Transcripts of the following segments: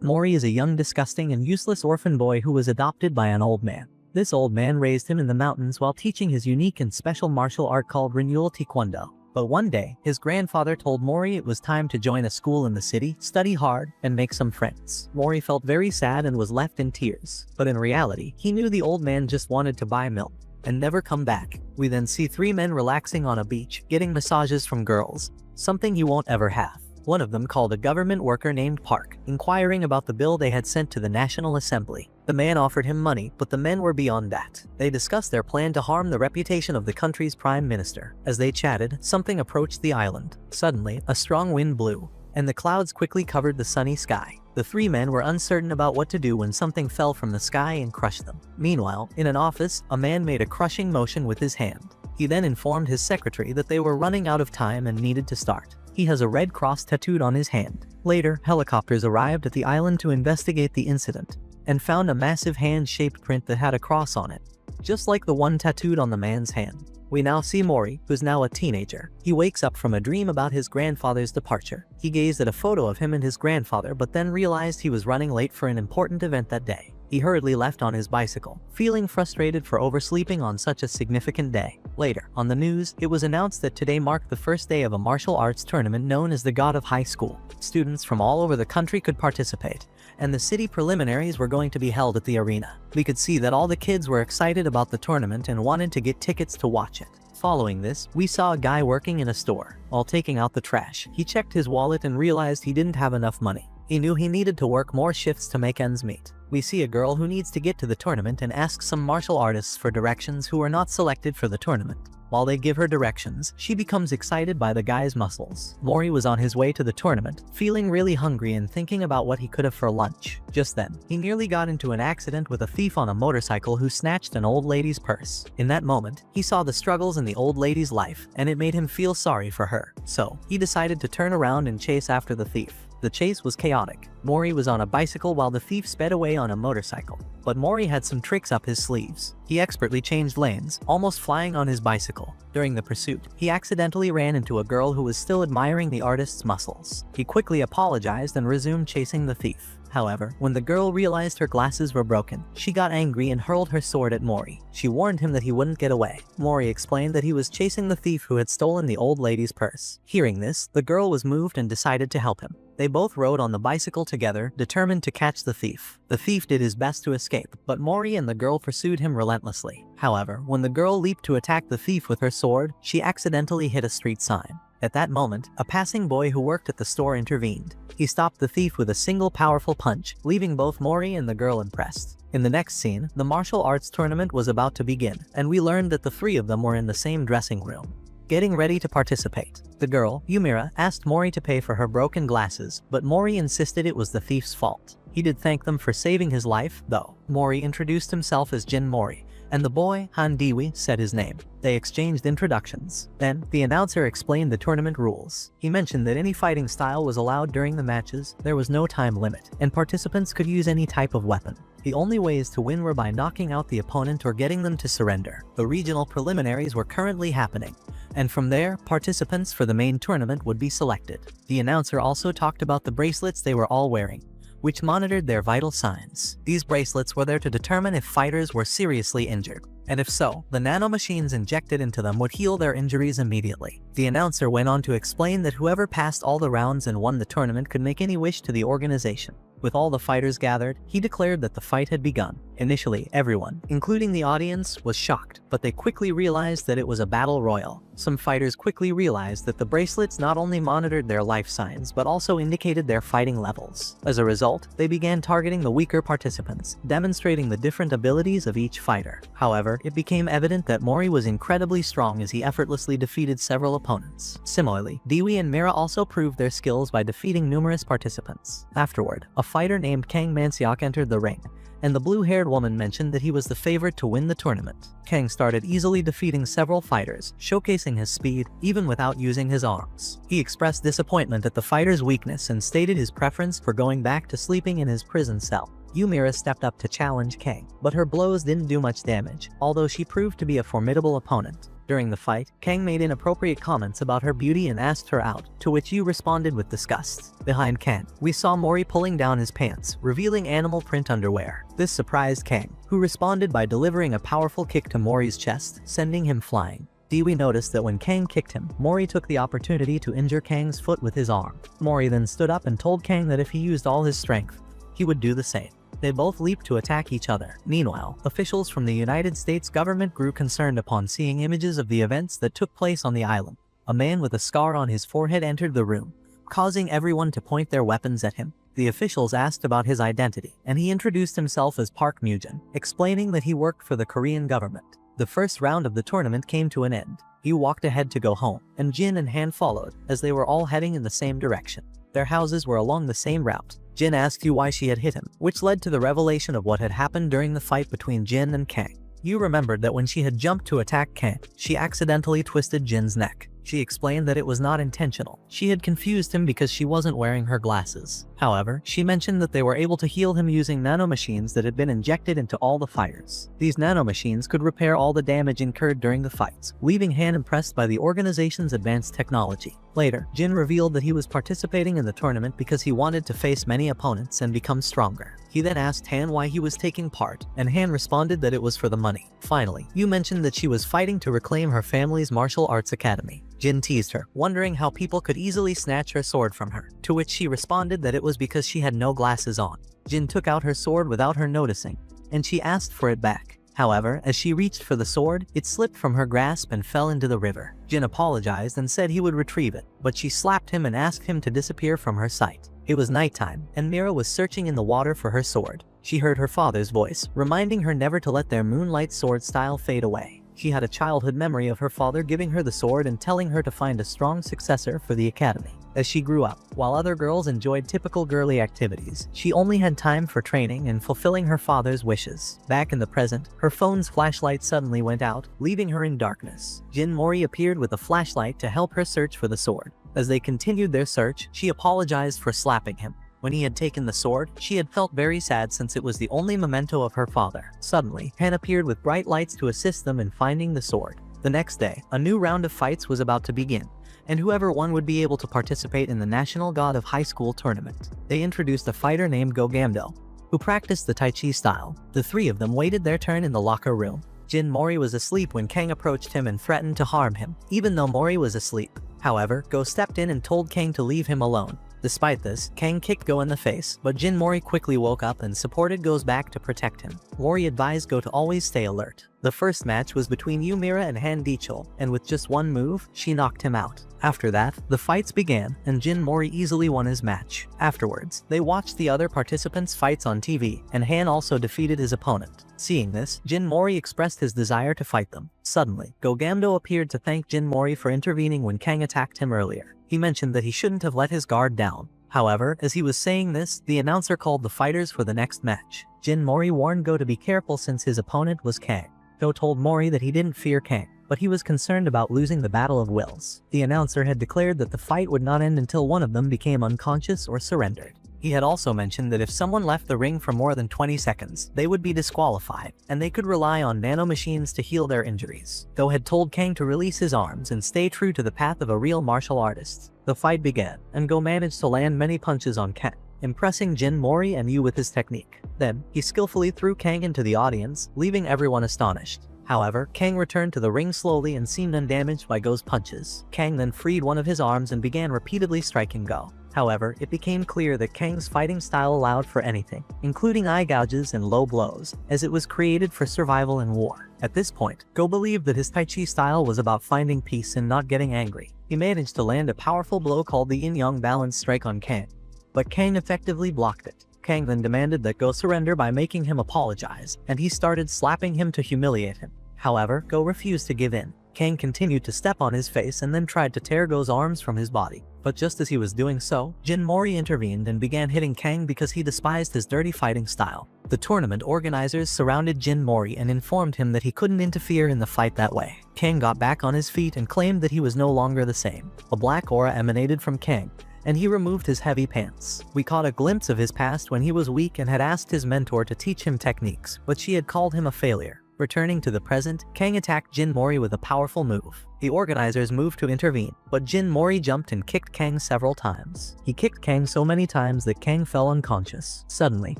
Mori is a young, disgusting, and useless orphan boy who was adopted by an old man. This old man raised him in the mountains while teaching his unique and special martial art called renewal taekwondo. But one day, his grandfather told Mori it was time to join a school in the city, study hard, and make some friends. Mori felt very sad and was left in tears. But in reality, he knew the old man just wanted to buy milk and never come back. We then see three men relaxing on a beach, getting massages from girls, something you won't ever have. One of them called a government worker named Park, inquiring about the bill they had sent to the National Assembly. The man offered him money, but the men were beyond that. They discussed their plan to harm the reputation of the country's prime minister. As they chatted, something approached the island. Suddenly, a strong wind blew, and the clouds quickly covered the sunny sky. The three men were uncertain about what to do when something fell from the sky and crushed them. Meanwhile, in an office, a man made a crushing motion with his hand. He then informed his secretary that they were running out of time and needed to start. He has a red cross tattooed on his hand. Later, helicopters arrived at the island to investigate the incident and found a massive hand-shaped print that had a cross on it, just like the one tattooed on the man's hand. We now see Mori, who's now a teenager. He wakes up from a dream about his grandfather's departure. He gazed at a photo of him and his grandfather, but then realized he was running late for an important event that day. He hurriedly left on his bicycle, feeling frustrated for oversleeping on such a significant day. Later, on the news, it was announced that today marked the first day of a martial arts tournament known as the God of High School. Students from all over the country could participate, and the city preliminaries were going to be held at the arena. We could see that all the kids were excited about the tournament and wanted to get tickets to watch it. Following this, we saw a guy working in a store. While taking out the trash, he checked his wallet and realized he didn't have enough money. He knew he needed to work more shifts to make ends meet. We see a girl who needs to get to the tournament and asks some martial artists for directions who are not selected for the tournament. While they give her directions, she becomes excited by the guy's muscles. Mori was on his way to the tournament, feeling really hungry and thinking about what he could have for lunch. Just then, he nearly got into an accident with a thief on a motorcycle who snatched an old lady's purse. In that moment, he saw the struggles in the old lady's life, and it made him feel sorry for her. So, he decided to turn around and chase after the thief. The chase was chaotic. Mori was on a bicycle while the thief sped away on a motorcycle. But Mori had some tricks up his sleeves. He expertly changed lanes, almost flying on his bicycle. During the pursuit, he accidentally ran into a girl who was still admiring the artist's muscles. He quickly apologized and resumed chasing the thief. However, when the girl realized her glasses were broken, she got angry and hurled her sword at Mori. She warned him that he wouldn't get away. Mori explained that he was chasing the thief who had stolen the old lady's purse. Hearing this, the girl was moved and decided to help him. They both rode on the bicycle together, determined to catch the thief. The thief did his best to escape, but Mori and the girl pursued him relentlessly. However, when the girl leaped to attack the thief with her sword, she accidentally hit a street sign. At that moment, a passing boy who worked at the store intervened. He stopped the thief with a single powerful punch, leaving both Mori and the girl impressed. In the next scene, the martial arts tournament was about to begin, and we learned that the three of them were in the same dressing room, getting ready to participate. The girl, Yumira, asked Mori to pay for her broken glasses, but Mori insisted it was the thief's fault. He did thank them for saving his life, though. Mori introduced himself as Jin Mori, and the boy, Han Diwi, said his name. They exchanged introductions. Then, the announcer explained the tournament rules. He mentioned that any fighting style was allowed during the matches, there was no time limit, and participants could use any type of weapon. The only ways to win were by knocking out the opponent or getting them to surrender. The regional preliminaries were currently happening, and from there, participants for the main tournament would be selected. The announcer also talked about the bracelets they were all wearing, which monitored their vital signs. These bracelets were there to determine if fighters were seriously injured, and if so, the nanomachines injected into them would heal their injuries immediately. The announcer went on to explain that whoever passed all the rounds and won the tournament could make any wish to the organization. With all the fighters gathered, he declared that the fight had begun. Initially, everyone, including the audience, was shocked, but they quickly realized that it was a battle royal. Some fighters quickly realized that the bracelets not only monitored their life signs, but also indicated their fighting levels. As a result, they began targeting the weaker participants, demonstrating the different abilities of each fighter. However, it became evident that Mori was incredibly strong as he effortlessly defeated several opponents. Similarly, Diwi and Mira also proved their skills by defeating numerous participants. Afterward, a fighter named Kang Manseok entered the ring, and the blue-haired woman mentioned that he was the favorite to win the tournament. Kang started easily defeating several fighters, showcasing his speed even without using his arms. He expressed disappointment at the fighter's weakness and stated his preference for going back to sleeping in his prison cell. Ymira stepped up to challenge Kang, but her blows didn't do much damage, although she proved to be a formidable opponent. During the fight, Kang made inappropriate comments about her beauty and asked her out, to which Yu responded with disgust. Behind Kang, we saw Mori pulling down his pants, revealing animal print underwear. This surprised Kang, who responded by delivering a powerful kick to Mori's chest, sending him flying. Dewey noticed that when Kang kicked him, Mori took the opportunity to injure Kang's foot with his arm. Mori then stood up and told Kang that if he used all his strength, he would do the same. They both leaped to attack each other. Meanwhile, officials from the United States government grew concerned upon seeing images of the events that took place on the island. A man with a scar on his forehead entered the room, causing everyone to point their weapons at him. The officials asked about his identity, and he introduced himself as Park Mujin, explaining that he worked for the Korean government. The first round of the tournament came to an end. Yu walked ahead to go home, and Jin and Han followed, as they were all heading in the same direction. Their houses were along the same route. Jin asked Yu why she had hit him, which led to the revelation of what had happened during the fight between Jin and Kang. Yu remembered that when she had jumped to attack Kang, she accidentally twisted Jin's neck. She explained that it was not intentional. She had confused him because she wasn't wearing her glasses. However, she mentioned that they were able to heal him using nanomachines that had been injected into all the fighters. These nanomachines could repair all the damage incurred during the fights, leaving Han impressed by the organization's advanced technology. Later, Jin revealed that he was participating in the tournament because he wanted to face many opponents and become stronger. He then asked Han why he was taking part, and Han responded that it was for the money. Finally, Yu mentioned that she was fighting to reclaim her family's martial arts academy. Jin teased her, wondering how people could easily snatch her sword from her, to which she responded that it was because she had no glasses on. Jin took out her sword without her noticing, and she asked for it back. However, as she reached for the sword, it slipped from her grasp and fell into the river. Jin apologized and said he would retrieve it, but she slapped him and asked him to disappear from her sight. It was nighttime, and Mira was searching in the water for her sword. She heard her father's voice, reminding her never to let their moonlight sword style fade away. She had a childhood memory of her father giving her the sword and telling her to find a strong successor for the academy. As she grew up, while other girls enjoyed typical girly activities, she only had time for training and fulfilling her father's wishes. Back in the present, her phone's flashlight suddenly went out, leaving her in darkness. Jin Mori appeared with a flashlight to help her search for the sword. As they continued their search, she apologized for slapping him. When he had taken the sword, she had felt very sad since it was the only memento of her father. Suddenly, Han appeared with bright lights to assist them in finding the sword. The next day, a new round of fights was about to begin, and whoever won would be able to participate in the National God of High School tournament. They introduced a fighter named Gogamdo, who practiced the Tai Chi style. The three of them waited their turn in the locker room. Jin Mori was asleep when Kang approached him and threatened to harm him, even though Mori was asleep. However, Go stepped in and told Kang to leave him alone. Despite this, Kang kicked Go in the face, but Jin Mori quickly woke up and supported Go's back to protect him. Mori advised Go to always stay alert. The first match was between Ymira and Han Dichul, and with just one move, she knocked him out. After that, the fights began, and Jin Mori easily won his match. Afterwards, they watched the other participants' fights on TV, and Han also defeated his opponent. Seeing this, Jin Mori expressed his desire to fight them. Suddenly, Gogamdo appeared to thank Jin Mori for intervening when Kang attacked him earlier. He mentioned that he shouldn't have let his guard down. However, as he was saying this, the announcer called the fighters for the next match. Jin Mori warned Go to be careful since his opponent was Kang. Go told Mori that he didn't fear Kang, but he was concerned about losing the Battle of Wills. The announcer had declared that the fight would not end until one of them became unconscious or surrendered. He had also mentioned that if someone left the ring for more than 20 seconds, they would be disqualified, and they could rely on nanomachines to heal their injuries. Go had told Kang to release his arms and stay true to the path of a real martial artist. The fight began, and Go managed to land many punches on Kang, impressing Jin Mori and Yu with his technique. Then, he skillfully threw Kang into the audience, leaving everyone astonished. However, Kang returned to the ring slowly and seemed undamaged by Go's punches. Kang then freed one of his arms and began repeatedly striking Go. However, it became clear that Kang's fighting style allowed for anything, including eye gouges and low blows, as it was created for survival in war. At this point, Go believed that his Tai Chi style was about finding peace and not getting angry. He managed to land a powerful blow called the Yin-Yang Balance Strike on Kang, but Kang effectively blocked it. Kang then demanded that Go surrender by making him apologize, and he started slapping him to humiliate him. However, Go refused to give in. Kang continued to step on his face and then tried to tear Go's arms from his body. But just as he was doing so, Jin Mori intervened and began hitting Kang because he despised his dirty fighting style. The tournament organizers surrounded Jin Mori and informed him that he couldn't interfere in the fight that way. Kang got back on his feet and claimed that he was no longer the same. A black aura emanated from Kang, and he removed his heavy pants. We caught a glimpse of his past when he was weak and had asked his mentor to teach him techniques, but she had called him a failure. Returning to the present, Kang attacked Jin Mori with a powerful move. The organizers moved to intervene, but Jin Mori jumped and kicked Kang several times. He kicked Kang so many times that Kang fell unconscious. Suddenly,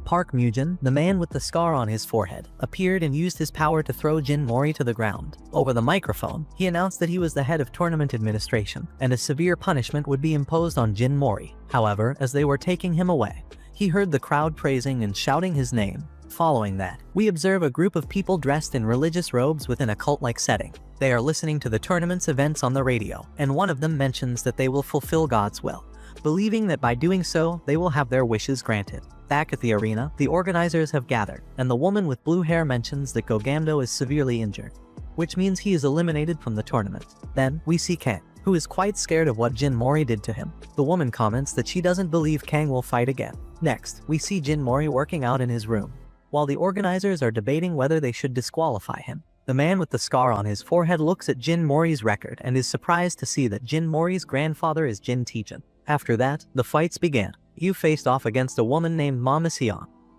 Park Mujin, the man with the scar on his forehead, appeared and used his power to throw Jin Mori to the ground. Over the microphone, he announced that he was the head of tournament administration, and a severe punishment would be imposed on Jin Mori. However, as they were taking him away, he heard the crowd praising and shouting his name. Following that, we observe a group of people dressed in religious robes within a cult-like setting. They are listening to the tournament's events on the radio, and one of them mentions that they will fulfill God's will, believing that by doing so, they will have their wishes granted. Back at the arena, the organizers have gathered, and the woman with blue hair mentions that Gogamdo is severely injured, which means he is eliminated from the tournament. Then, we see Kang, who is quite scared of what Jin Mori did to him. The woman comments that she doesn't believe Kang will fight again. Next, we see Jin Mori working out in his room, while the organizers are debating whether they should disqualify him. The man with the scar on his forehead looks at Jin Mori's record and is surprised to see that Jin Mori's grandfather is Jin Taejin. After that, the fights began. You faced off against a woman named Ma Mission,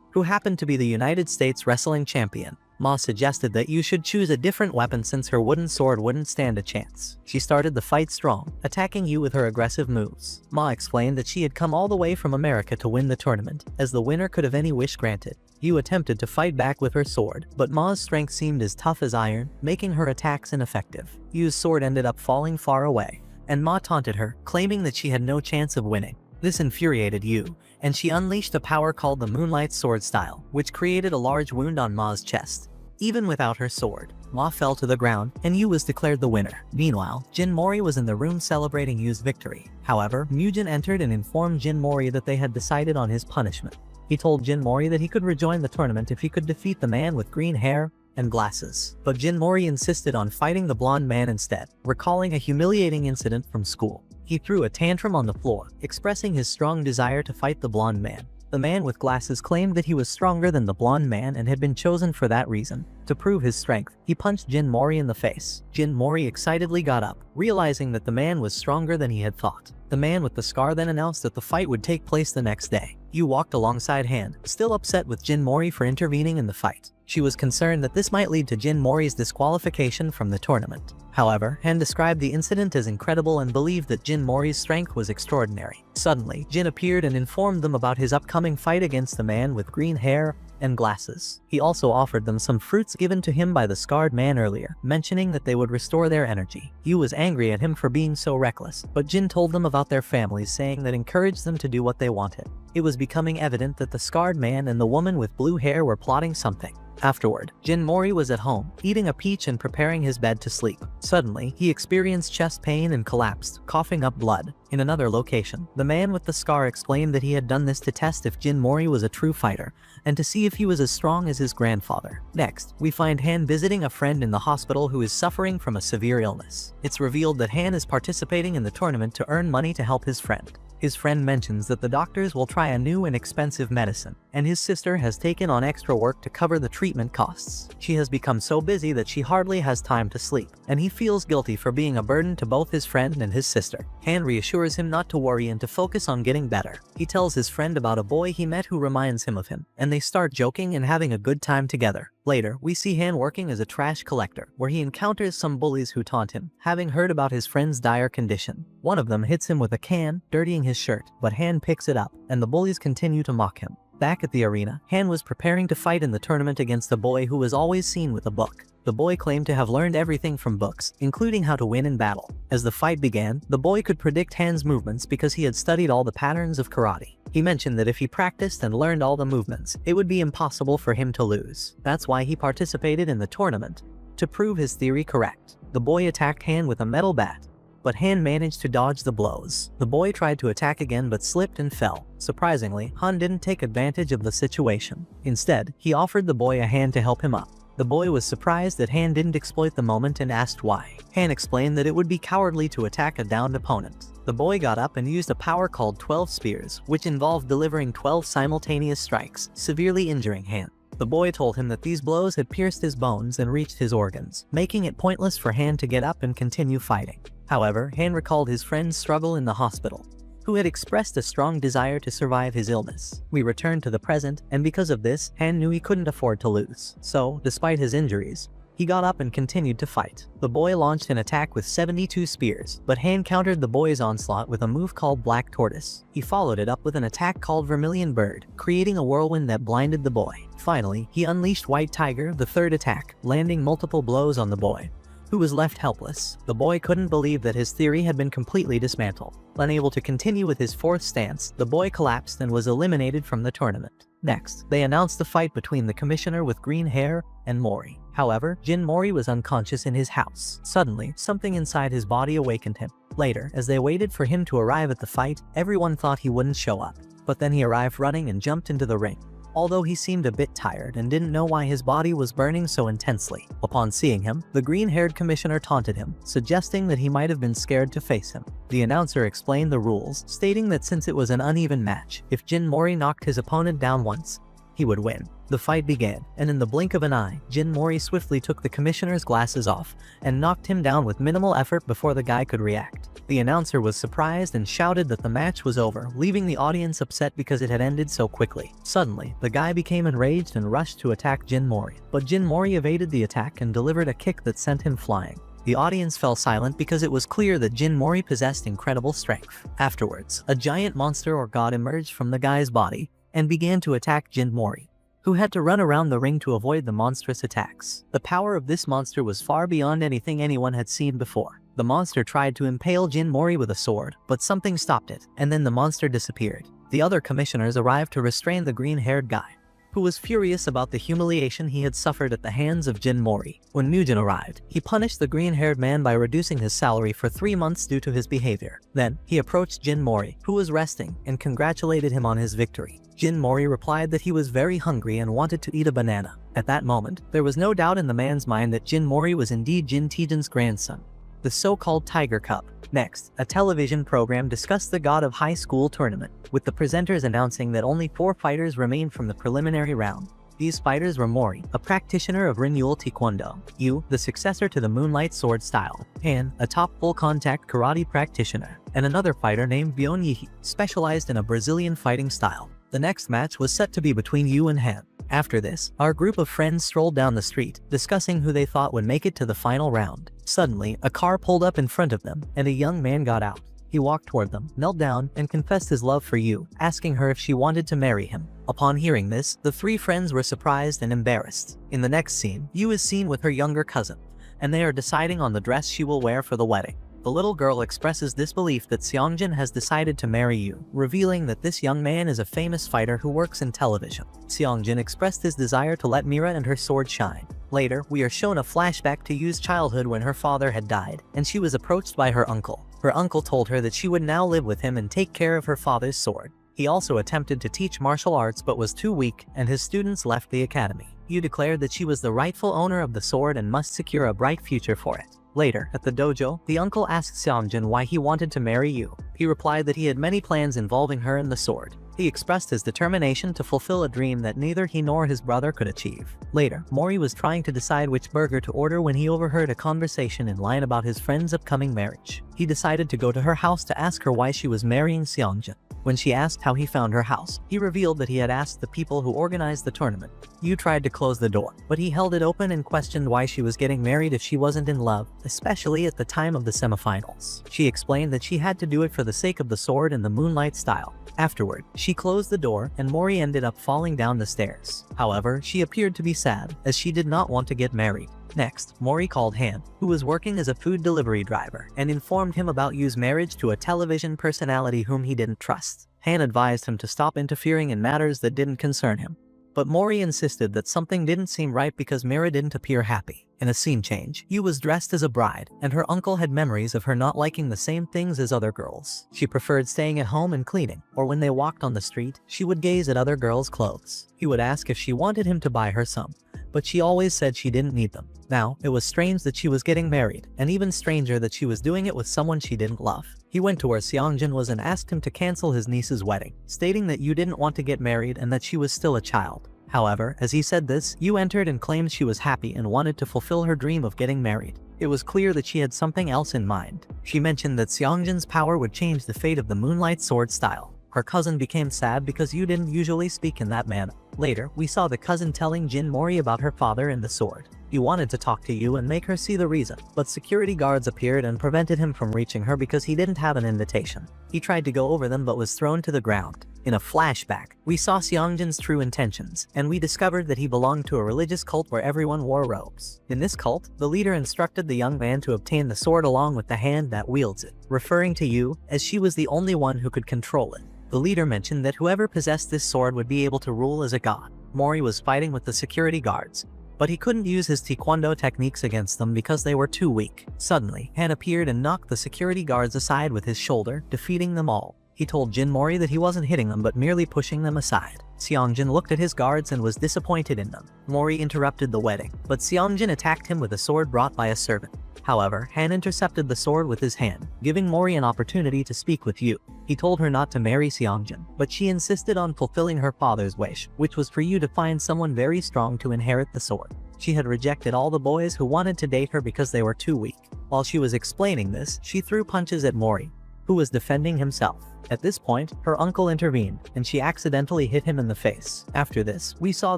who happened to be the United States wrestling champion. Ma suggested that you should choose a different weapon since her wooden sword wouldn't stand a chance. She started the fight strong, attacking you with her aggressive moves. Ma explained that she had come all the way from America to win the tournament, as the winner could have any wish granted. You attempted to fight back with her sword, but Ma's strength seemed as tough as iron, making her attacks ineffective. Yu's sword ended up falling far away, and Ma taunted her, claiming that she had no chance of winning. This infuriated Yu, and she unleashed a power called the Moonlight Sword Style, which created a large wound on Ma's chest. Even without her sword, Ma fell to the ground, and Yu was declared the winner. Meanwhile, Jin Mori was in the room celebrating Yu's victory. However, Mujin entered and informed Jin Mori that they had decided on his punishment. He told Jin Mori that he could rejoin the tournament if he could defeat the man with green hair and glasses. But Jin Mori insisted on fighting the blonde man instead, recalling a humiliating incident from school. He threw a tantrum on the floor, expressing his strong desire to fight the blonde man. The man with glasses claimed that he was stronger than the blonde man and had been chosen for that reason. To prove his strength, he punched Jin Mori in the face. Jin Mori excitedly got up, realizing that the man was stronger than he had thought. The man with the scar then announced that the fight would take place the next day. Yu walked alongside Han, still upset with Jin Mori for intervening in the fight. She was concerned that this might lead to Jin Mori's disqualification from the tournament. However, Han described the incident as incredible and believed that Jin Mori's strength was extraordinary. Suddenly, Jin appeared and informed them about his upcoming fight against the man with green hair and glasses. He also offered them some fruits given to him by the scarred man earlier, mentioning that they would restore their energy. Yu was angry at him for being so reckless, but Jin told them about their families, saying that encouraged them to do what they wanted. It was becoming evident that the scarred man and the woman with blue hair were plotting something. Afterward, Jin Mori was at home, eating a peach and preparing his bed to sleep. Suddenly, he experienced chest pain and collapsed, coughing up blood. In another location, the man with the scar explained that he had done this to test if Jin Mori was a true fighter, and to see if he was as strong as his grandfather. Next, we find Han visiting a friend in the hospital who is suffering from a severe illness. It's revealed that Han is participating in the tournament to earn money to help his friend. His friend mentions that the doctors will try a new and expensive medicine, and his sister has taken on extra work to cover the treatment costs. She has become so busy that she hardly has time to sleep, and he feels guilty for being a burden to both his friend and his sister. Han reassures him not to worry and to focus on getting better. He tells his friend about a boy he met who reminds him of him, and they start joking and having a good time together. Later, we see Han working as a trash collector, where he encounters some bullies who taunt him, having heard about his friend's dire condition. One of them hits him with a can, dirtying his shirt, but Han picks it up, and the bullies continue to mock him. Back at the arena, Han was preparing to fight in the tournament against a boy who was always seen with a book. The boy claimed to have learned everything from books, including how to win in battle. As the fight began, the boy could predict Han's movements because he had studied all the patterns of karate. He mentioned that if he practiced and learned all the movements, it would be impossible for him to lose. That's why he participated in the tournament. To prove his theory correct, the boy attacked Han with a metal bat, but Han managed to dodge the blows. The boy tried to attack again but slipped and fell. Surprisingly, Han didn't take advantage of the situation. Instead, he offered the boy a hand to help him up. The boy was surprised that Han didn't exploit the moment and asked why. Han explained that it would be cowardly to attack a downed opponent. The boy got up and used a power called 12 Spears, which involved delivering 12 simultaneous strikes, severely injuring Han. The boy told him that these blows had pierced his bones and reached his organs, making it pointless for Han to get up and continue fighting. However, Han recalled his friend's struggle in the hospital, who had expressed a strong desire to survive his illness. We returned to the present, and because of this, Han knew he couldn't afford to lose. So, despite his injuries, he got up and continued to fight. The boy launched an attack with 72 spears, but Han countered the boy's onslaught with a move called Black Tortoise. He followed it up with an attack called Vermilion Bird, creating a whirlwind that blinded the boy. Finally, he unleashed White Tiger, the third attack, landing multiple blows on the boy, who was left helpless. The boy couldn't believe that his theory had been completely dismantled. Unable to continue with his fourth stance, the boy collapsed and was eliminated from the tournament. Next, they announced the fight between the commissioner with green hair and Mori. However, Jin Mori was unconscious in his house. Suddenly, something inside his body awakened him. Later, as they waited for him to arrive at the fight, everyone thought he wouldn't show up. But then he arrived running and jumped into the ring. Although he seemed a bit tired and didn't know why his body was burning so intensely. Upon seeing him, the green-haired commissioner taunted him, suggesting that he might have been scared to face him. The announcer explained the rules, stating that since it was an uneven match, if Jin Mori knocked his opponent down once, he would win. The fight began, and in the blink of an eye, Jin Mori swiftly took the commissioner's glasses off and knocked him down with minimal effort before the guy could react. The announcer was surprised and shouted that the match was over, leaving the audience upset because it had ended so quickly. Suddenly, the guy became enraged and rushed to attack Jin Mori, but Jin Mori evaded the attack and delivered a kick that sent him flying. The audience fell silent because it was clear that Jin Mori possessed incredible strength. Afterwards, a giant monster or god emerged from the guy's body and began to attack Jin Mori, who had to run around the ring to avoid the monstrous attacks. The power of this monster was far beyond anything anyone had seen before. The monster tried to impale Jin Mori with a sword, but something stopped it, and then the monster disappeared. The other commissioners arrived to restrain the green-haired guy, who was furious about the humiliation he had suffered at the hands of Jin Mori. When Mugen arrived, he punished the green-haired man by reducing his salary for 3 months due to his behavior. Then, he approached Jin Mori, who was resting, and congratulated him on his victory. Jin Mori replied that he was very hungry and wanted to eat a banana. At that moment, there was no doubt in the man's mind that Jin Mori was indeed Jin Taejan's grandson, the so-called Tiger Cup. Next, a television program discussed the God of High School tournament, with the presenters announcing that only 4 fighters remained from the preliminary round. These fighters were Mori, a practitioner of Renewal Taekwondo, Yu, the successor to the Moonlight Sword style, Han, a top full-contact karate practitioner, and another fighter named Byon Yihi, specialized in a Brazilian fighting style. The next match was set to be between Yu and Han. After this, our group of friends strolled down the street, discussing who they thought would make it to the final round. Suddenly, a car pulled up in front of them, and a young man got out. He walked toward them, knelt down, and confessed his love for Yu, asking her if she wanted to marry him. Upon hearing this, the 3 friends were surprised and embarrassed. In the next scene, Yu is seen with her younger cousin, and they are deciding on the dress she will wear for the wedding. The little girl expresses disbelief that Seongjin has decided to marry Yu, revealing that this young man is a famous fighter who works in television. Seongjin expressed his desire to let Mira and her sword shine. Later, we are shown a flashback to Yu's childhood when her father had died, and she was approached by her uncle. Her uncle told her that she would now live with him and take care of her father's sword. He also attempted to teach martial arts but was too weak, and his students left the academy. Yu declared that she was the rightful owner of the sword and must secure a bright future for it. Later, at the dojo, the uncle asked Seongjin why he wanted to marry Yu. He replied that he had many plans involving her and the sword. He expressed his determination to fulfill a dream that neither he nor his brother could achieve. Later, Mori was trying to decide which burger to order when he overheard a conversation in line about his friend's upcoming marriage. He decided to go to her house to ask her why she was marrying Seongjin. When she asked how he found her house, he revealed that he had asked the people who organized the tournament. Yu tried to close the door, but he held it open and questioned why she was getting married if she wasn't in love, especially at the time of the semifinals. She explained that she had to do it for the sake of the sword and the moonlight style. Afterward, she closed the door and Mori ended up falling down the stairs. However, she appeared to be sad, as she did not want to get married. Next, Mori called Han, who was working as a food delivery driver, and informed him about Yu's marriage to a television personality whom he didn't trust. Han advised him to stop interfering in matters that didn't concern him. But Mori insisted that something didn't seem right because Mira didn't appear happy. In a scene change, Yu was dressed as a bride, and her uncle had memories of her not liking the same things as other girls. She preferred staying at home and cleaning, or when they walked on the street, she would gaze at other girls' clothes. He would ask if she wanted him to buy her some, but she always said she didn't need them. Now, it was strange that she was getting married, and even stranger that she was doing it with someone she didn't love. He went to where Seongjin was and asked him to cancel his niece's wedding, stating that Yu didn't want to get married and that she was still a child. However, as he said this, Yu entered and claimed she was happy and wanted to fulfill her dream of getting married. it was clear that she had something else in mind. She mentioned that Seongjin's power would change the fate of the Moonlight Sword style. Her cousin became sad because you didn't usually speak in that manner. Later, we saw the cousin telling Jin Mori about her father and the sword. He wanted to talk to you and make her see the reason, but security guards appeared and prevented him from reaching her because he didn't have an invitation. He tried to go over them but was thrown to the ground. In a flashback, we saw Seongjin's true intentions, and we discovered that he belonged to a religious cult where everyone wore robes. In this cult, the leader instructed the young man to obtain the sword along with the hand that wields it, referring to you, as she was the only one who could control it. The leader mentioned that whoever possessed this sword would be able to rule as a god. Mori was fighting with the security guards, but he couldn't use his taekwondo techniques against them because they were too weak. Suddenly, Han appeared and knocked the security guards aside with his shoulder, defeating them all. He told Jin Mori that he wasn't hitting them but merely pushing them aside. Seongjin looked at his guards and was disappointed in them. Mori interrupted the wedding, but Seongjin attacked him with a sword brought by a servant. However, Han intercepted the sword with his hand, giving Mori an opportunity to speak with you. He told her not to marry Seongjin, but she insisted on fulfilling her father's wish, which was for you to find someone very strong to inherit the sword. She had rejected all the boys who wanted to date her because they were too weak. While she was explaining this, she threw punches at Mori, who was defending himself. At this point, her uncle intervened, and she accidentally hit him in the face. After this, we saw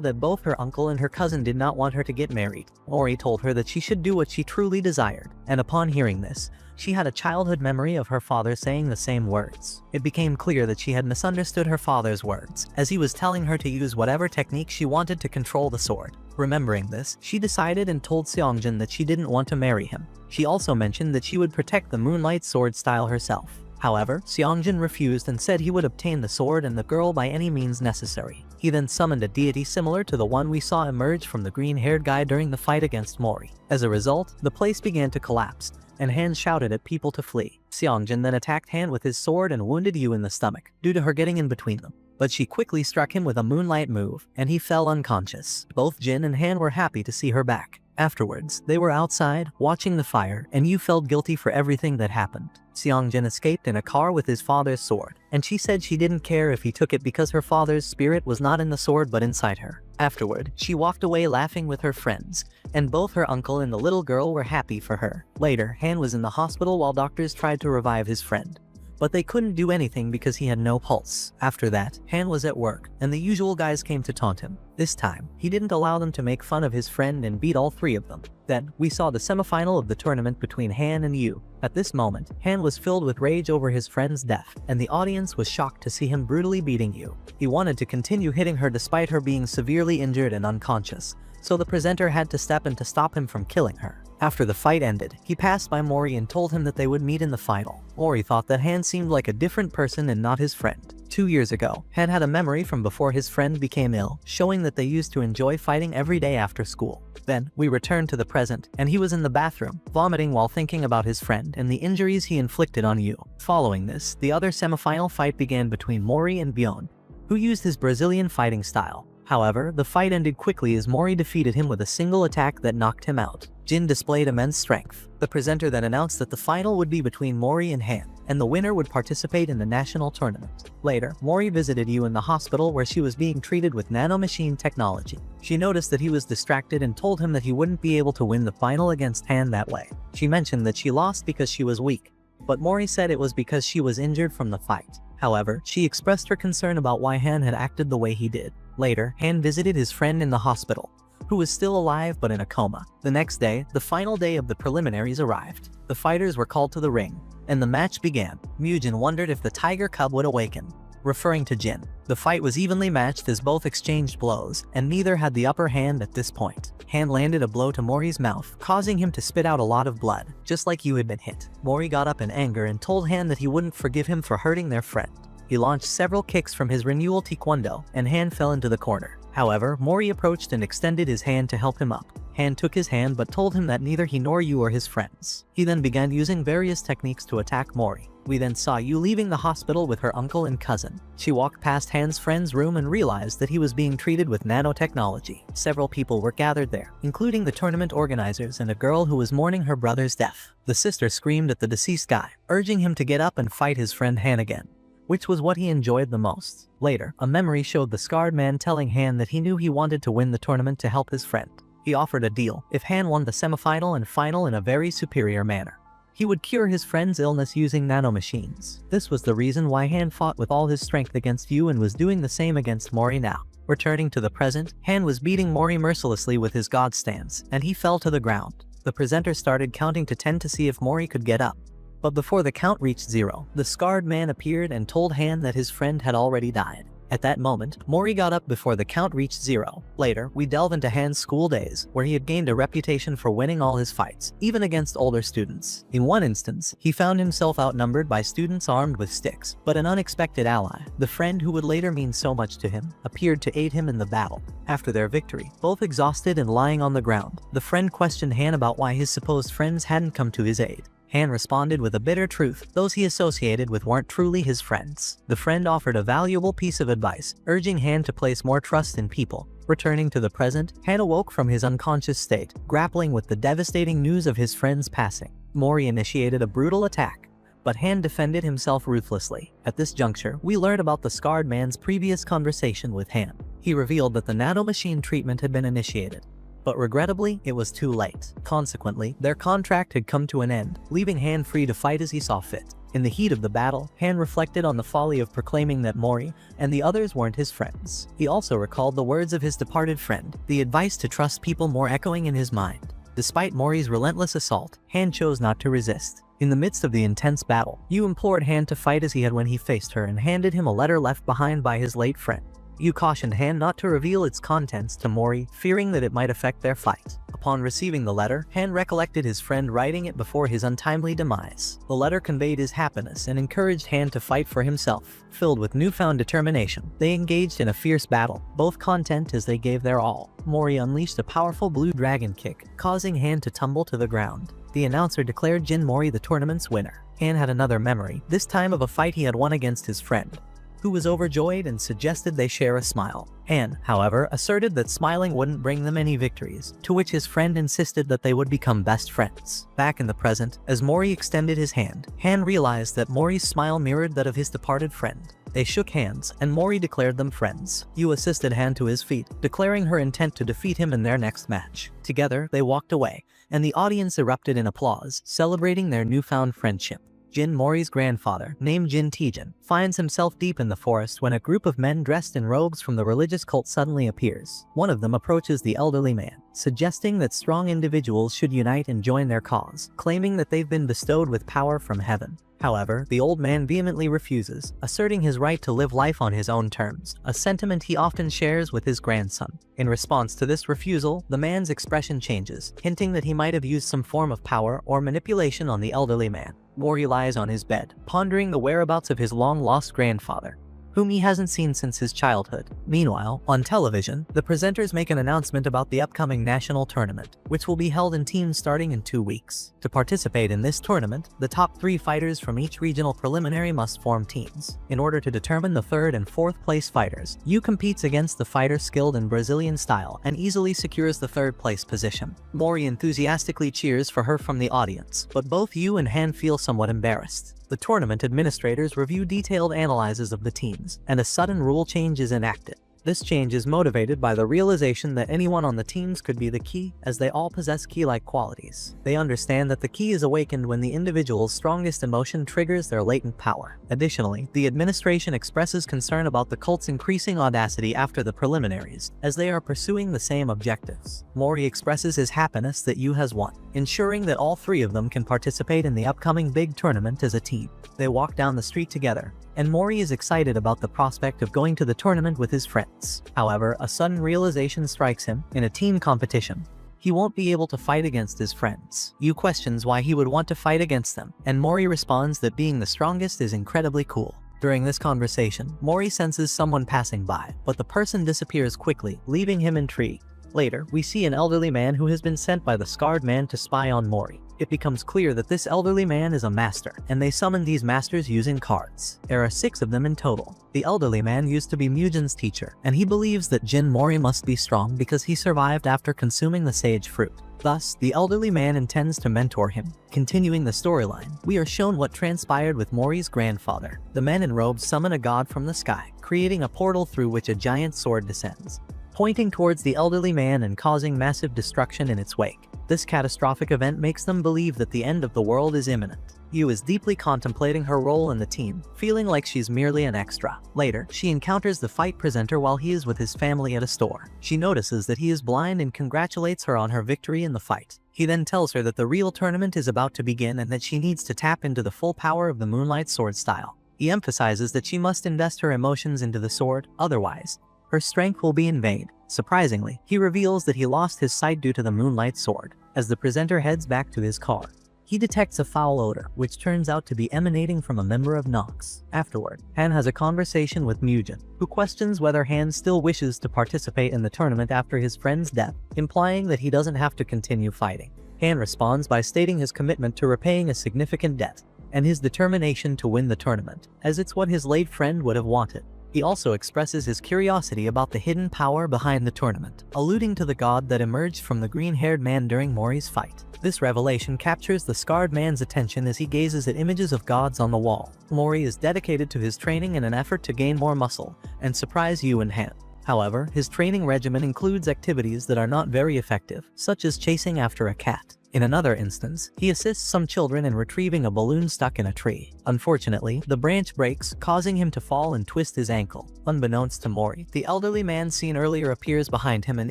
that both her uncle and her cousin did not want her to get married. Mori told her that she should do what she truly desired, and upon hearing this, she had a childhood memory of her father saying the same words. It became clear that she had misunderstood her father's words, as he was telling her to use whatever technique she wanted to control the sword. Remembering this, she decided and told Seongjin that she didn't want to marry him. She also mentioned that she would protect the Moonlight Sword style herself. However, Seongjin refused and said he would obtain the sword and the girl by any means necessary. He then summoned a deity similar to the one we saw emerge from the green-haired guy during the fight against Mori. As a result, the place began to collapse, and Han shouted at people to flee. Seongjin then attacked Han with his sword and wounded Yu in the stomach, due to her getting in between them. But she quickly struck him with a moonlight move, and he fell unconscious. Both Jin and Han were happy to see her back. Afterwards, they were outside, watching the fire, and Yu felt guilty for everything that happened. Seongjin escaped in a car with his father's sword, and she said she didn't care if he took it because her father's spirit was not in the sword but inside her. Afterward, she walked away laughing with her friends, and both her uncle and the little girl were happy for her. Later, Han was in the hospital while doctors tried to revive his friend, but they couldn't do anything because he had no pulse. After that, Han was at work, and the usual guys came to taunt him. This time, he didn't allow them to make fun of his friend and beat all three of them. Then, we saw the semifinal of the tournament between Han and Yu. At this moment, Han was filled with rage over his friend's death, and the audience was shocked to see him brutally beating Yu. He wanted to continue hitting her despite her being severely injured and unconscious, so the presenter had to step in to stop him from killing her. After the fight ended, he passed by Mori and told him that they would meet in the final. Mori thought that Han seemed like a different person and not his friend. 2 years ago, Han had a memory from before his friend became ill, showing that they used to enjoy fighting every day after school. Then, we returned to the present, and he was in the bathroom, vomiting while thinking about his friend and the injuries he inflicted on Yu. Following this, the other semifinal fight began between Mori and Byeon, who used his Brazilian fighting style. However, the fight ended quickly as Mori defeated him with a single attack that knocked him out. Jin displayed immense strength. The presenter then announced that the final would be between Mori and Han, and the winner would participate in the national tournament. Later, Mori visited Yu in the hospital where she was being treated with nanomachine technology. She noticed that he was distracted and told him that he wouldn't be able to win the final against Han that way. She mentioned that she lost because she was weak, but Mori said it was because she was injured from the fight. However, she expressed her concern about why Han had acted the way he did. Later, Han visited his friend in the hospital, who was still alive but in a coma. The next day, the final day of the preliminaries arrived. The fighters were called to the ring, and the match began. Mujin wondered if the tiger cub would awaken, referring to Jin. The fight was evenly matched as both exchanged blows, and neither had the upper hand at this point. Han landed a blow to Mori's mouth, causing him to spit out a lot of blood, just like Yu had been hit. Mori got up in anger and told Han that he wouldn't forgive him for hurting their friend. He launched several kicks from his renewal taekwondo, and Han fell into the corner. However, Mori approached and extended his hand to help him up. Han took his hand but told him that neither he nor Yu are his friends. He then began using various techniques to attack Mori. We then saw Yu leaving the hospital with her uncle and cousin. She walked past Han's friend's room and realized that he was being treated with nanotechnology. Several people were gathered there, including the tournament organizers and a girl who was mourning her brother's death. The sister screamed at the deceased guy, urging him to get up and fight his friend Han again, which was what he enjoyed the most. Later, a memory showed the scarred man telling Han that he knew he wanted to win the tournament to help his friend. He offered a deal if Han won the semifinal and final in a very superior manner. He would cure his friend's illness using nanomachines. This was the reason why Han fought with all his strength against you and was doing the same against Mori now. Returning to the present, Han was beating Mori mercilessly with his god stance, and he fell to the ground. The presenter started counting to 10 to see if Mori could get up. But before the count reached 0, the scarred man appeared and told Han that his friend had already died. At that moment, Mori got up before the count reached 0. Later, we delve into Han's school days, where he had gained a reputation for winning all his fights, even against older students. In one instance, he found himself outnumbered by students armed with sticks, but an unexpected ally, the friend who would later mean so much to him, appeared to aid him in the battle. After their victory, both exhausted and lying on the ground, the friend questioned Han about why his supposed friends hadn't come to his aid. Han responded with a bitter truth: those he associated with weren't truly his friends. The friend offered a valuable piece of advice, urging Han to place more trust in people. Returning to the present, Han awoke from his unconscious state, grappling with the devastating news of his friend's passing. Mori initiated a brutal attack, but Han defended himself ruthlessly. At this juncture, we learn about the scarred man's previous conversation with Han. He revealed that the nanomachine treatment had been initiated, but regrettably, it was too late. Consequently, their contract had come to an end, leaving Han free to fight as he saw fit. In the heat of the battle, Han reflected on the folly of proclaiming that Mori and the others weren't his friends. He also recalled the words of his departed friend, the advice to trust people more echoing in his mind. Despite Mori's relentless assault, Han chose not to resist. In the midst of the intense battle, Yu implored Han to fight as he had when he faced her and handed him a letter left behind by his late friend. Yu cautioned Han not to reveal its contents to Mori, fearing that it might affect their fight. Upon receiving the letter, Han recollected his friend writing it before his untimely demise. The letter conveyed his happiness and encouraged Han to fight for himself. Filled with newfound determination, they engaged in a fierce battle, both content as they gave their all. Mori unleashed a powerful blue dragon kick, causing Han to tumble to the ground. The announcer declared Jin Mori the tournament's winner. Han had another memory, this time of a fight he had won against his friend, who was overjoyed and suggested they share a smile. Han, however, asserted that smiling wouldn't bring them any victories, to which his friend insisted that they would become best friends. Back in the present, as Mori extended his hand, Han realized that Mori's smile mirrored that of his departed friend. They shook hands, and Mori declared them friends. Yu assisted Han to his feet, declaring her intent to defeat him in their next match. Together, they walked away, and the audience erupted in applause, celebrating their newfound friendship. Jin Mori's grandfather, named Jin Taejin, finds himself deep in the forest when a group of men dressed in robes from the religious cult suddenly appears. One of them approaches the elderly man, suggesting that strong individuals should unite and join their cause, claiming that they've been bestowed with power from heaven. However, the old man vehemently refuses, asserting his right to live life on his own terms, a sentiment he often shares with his grandson. In response to this refusal, the man's expression changes, hinting that he might have used some form of power or manipulation on the elderly man. Mori lies on his bed, pondering the whereabouts of his long-lost grandfather, whom he hasn't seen since his childhood. Meanwhile, on television, the presenters make an announcement about the upcoming national tournament, which will be held in teams starting in 2 weeks. To participate in this tournament, the top 3 fighters from each regional preliminary must form teams. In order to determine the 3rd and 4th place fighters, Yu competes against the fighter skilled in Brazilian style and easily secures the 3rd place position. Mori enthusiastically cheers for her from the audience, but both Yu and Han feel somewhat embarrassed. The tournament administrators review detailed analyses of the teams, and a sudden rule change is enacted. This change is motivated by the realization that anyone on the teams could be the key, as they all possess key-like qualities. They understand that the key is awakened when the individual's strongest emotion triggers their latent power. Additionally, the administration expresses concern about the cult's increasing audacity after the preliminaries, as they are pursuing the same objectives. Mori expresses his happiness that Yu has won, ensuring that all 3 of them can participate in the upcoming big tournament as a team. They walk down the street together, and Mori is excited about the prospect of going to the tournament with his friends. However, a sudden realization strikes him: in a team competition, he won't be able to fight against his friends. Yu questions why he would want to fight against them, and Mori responds that being the strongest is incredibly cool. During this conversation, Mori senses someone passing by, but the person disappears quickly, leaving him intrigued. Later, we see an elderly man who has been sent by the scarred man to spy on Mori. It becomes clear that this elderly man is a master, and they summon these masters using cards. There are 6 of them in total. The elderly man used to be Mujin's teacher, and he believes that Jin Mori must be strong because he survived after consuming the sage fruit. Thus, the elderly man intends to mentor him. Continuing the storyline, we are shown what transpired with Mori's grandfather. The men in robes summon a god from the sky, creating a portal through which a giant sword descends. pointing towards the elderly man and causing massive destruction in its wake. This catastrophic event makes them believe that the end of the world is imminent. Yu is deeply contemplating her role in the team, feeling like she's merely an extra. Later, she encounters the fight presenter while he is with his family at a store. She notices that he is blind and congratulates her on her victory in the fight. He then tells her that the real tournament is about to begin and that she needs to tap into the full power of the Moonlight Sword style. He emphasizes that she must invest her emotions into the sword, otherwise, her strength will be in vain. Surprisingly, he reveals that he lost his sight due to the Moonlight Sword. As the presenter heads back to his car, he detects a foul odor, which turns out to be emanating from a member of Nox. Afterward, Han has a conversation with Mujin, who questions whether Han still wishes to participate in the tournament after his friend's death, implying that he doesn't have to continue fighting. Han responds by stating his commitment to repaying a significant debt, and his determination to win the tournament, as it's what his late friend would have wanted. He also expresses his curiosity about the hidden power behind the tournament, alluding to the god that emerged from the green-haired man during Mori's fight. This revelation captures the scarred man's attention as he gazes at images of gods on the wall. Mori is dedicated to his training in an effort to gain more muscle and surprise Yu and Han. However, his training regimen includes activities that are not very effective, such as chasing after a cat. In another instance, he assists some children in retrieving a balloon stuck in a tree. Unfortunately, the branch breaks, causing him to fall and twist his ankle. Unbeknownst to Mori, the elderly man seen earlier appears behind him and